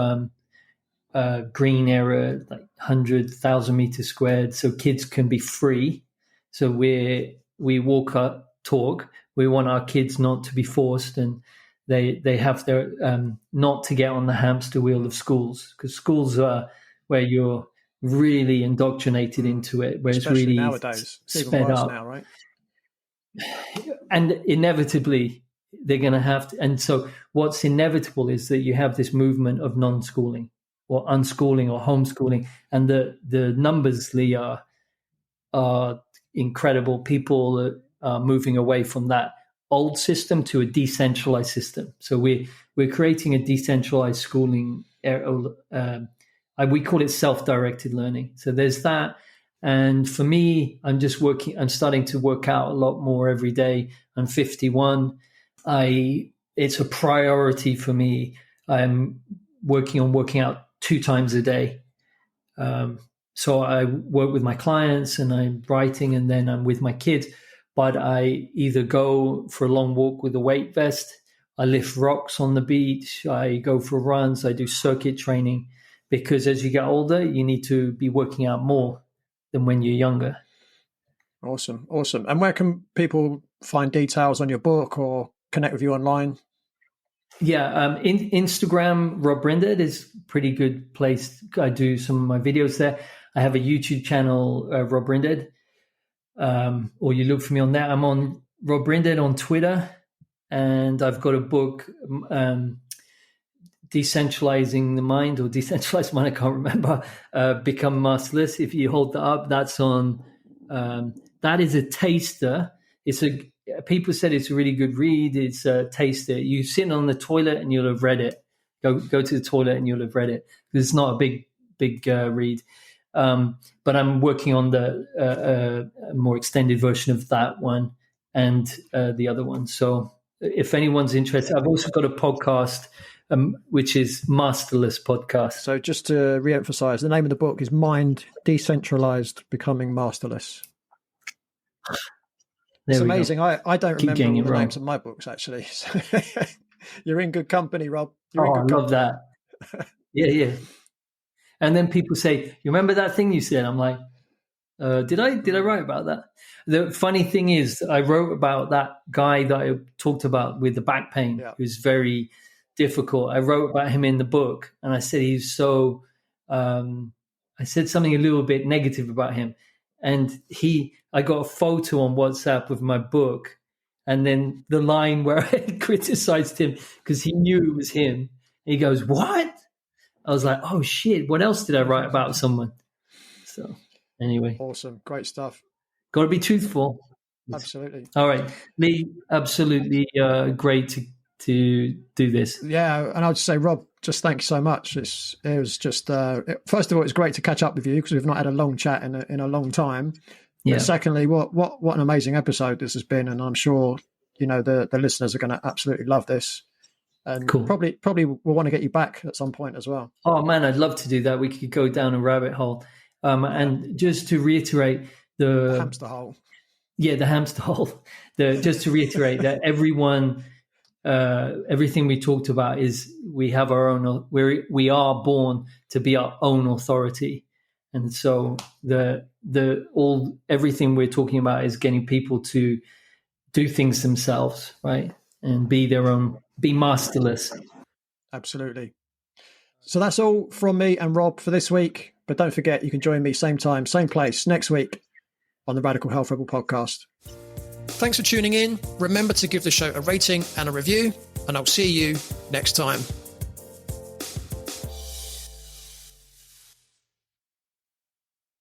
green area, like 100,000 meters squared, so kids can be free. So we walk our talk. We want our kids not to be forced, and they have their not to get on the hamster wheel of schools, because schools are where you're really indoctrinated into it, where especially it's really nowadays. It's even sped worse up now, right? And inevitably they're going to have to. And so what's inevitable is that you have this movement of non-schooling or unschooling or homeschooling, and the numbers, Leigh, are incredible. People are moving away from that old system to a decentralized system. So we're creating a decentralized schooling. We call it self-directed learning. So there's that. And for me, I'm starting to work out a lot more every day. I'm 51. It's a priority for me. I'm working on working out 2 times a day. So I work with my clients and I'm writing, and then I'm with my kids. But I either go for a long walk with a weight vest, I lift rocks on the beach, I go for runs, I do circuit training, because as you get older, you need to be working out more than when you're younger. Awesome. And where can people find details on your book or connect with you online? Yeah, Instagram, Rob Brinded is a pretty good place. I do some of my videos there. I have a YouTube channel, Rob Brinded, or you look for me on that. I'm on Rob Brinded on Twitter, and I've got a book, Decentralizing the Mind, or Decentralized Mind, I can't remember, Become Masterless. If you hold that up, that's on, that is a taster. People said it's a really good read. It's a taster. You sit on the toilet and you'll have read it. Go to the toilet and you'll have read it. It's not a big read. But I'm working on the more extended version of that one and the other one. So if anyone's interested, I've also got a podcast, which is Masterless podcast. So just to re-emphasize, the name of the book is Mind, Decentralized, Becoming Masterless. It's amazing. I don't remember all the names of my books, actually. So you're in good company, Rob. I love that. Yeah. And then people say, "You remember that thing you said?" I'm like, "Did I write about that?" The funny thing is, I wrote about that guy that I talked about with the back pain, who's very difficult. I wrote about him in the book, and I said he's so. I said something a little bit negative about him, and I got a photo on WhatsApp of my book, and then the line where I criticized him because he knew it was him. He goes, "What?" I was like, "Oh shit! What else did I write about someone?" So anyway, awesome, great stuff. Got to be truthful. Absolutely. All right, Leigh. Absolutely great to do this. Yeah, and I'll just say, Rob, just thank you so much. It was just first of all, it's great to catch up with you because we've not had a long chat in a long time. Yeah. But secondly, what an amazing episode this has been, and I'm sure the listeners are going to absolutely love this. And cool. Probably we'll want to get you back at some point as well. Oh man, I'd love to do that. We could go down a rabbit hole. And just to reiterate, the hamster hole. the hamster whole. Just to reiterate that everything we talked about is we have our own. We are born to be our own authority, and so everything we're talking about is getting people to do things themselves, right, and be masterless. Absolutely. So that's all from me and Rob for this week. But don't forget, you can join me same time, same place next week on the Radical Health Rebel podcast. Thanks for tuning in. Remember to give the show a rating and a review, and I'll see you next time.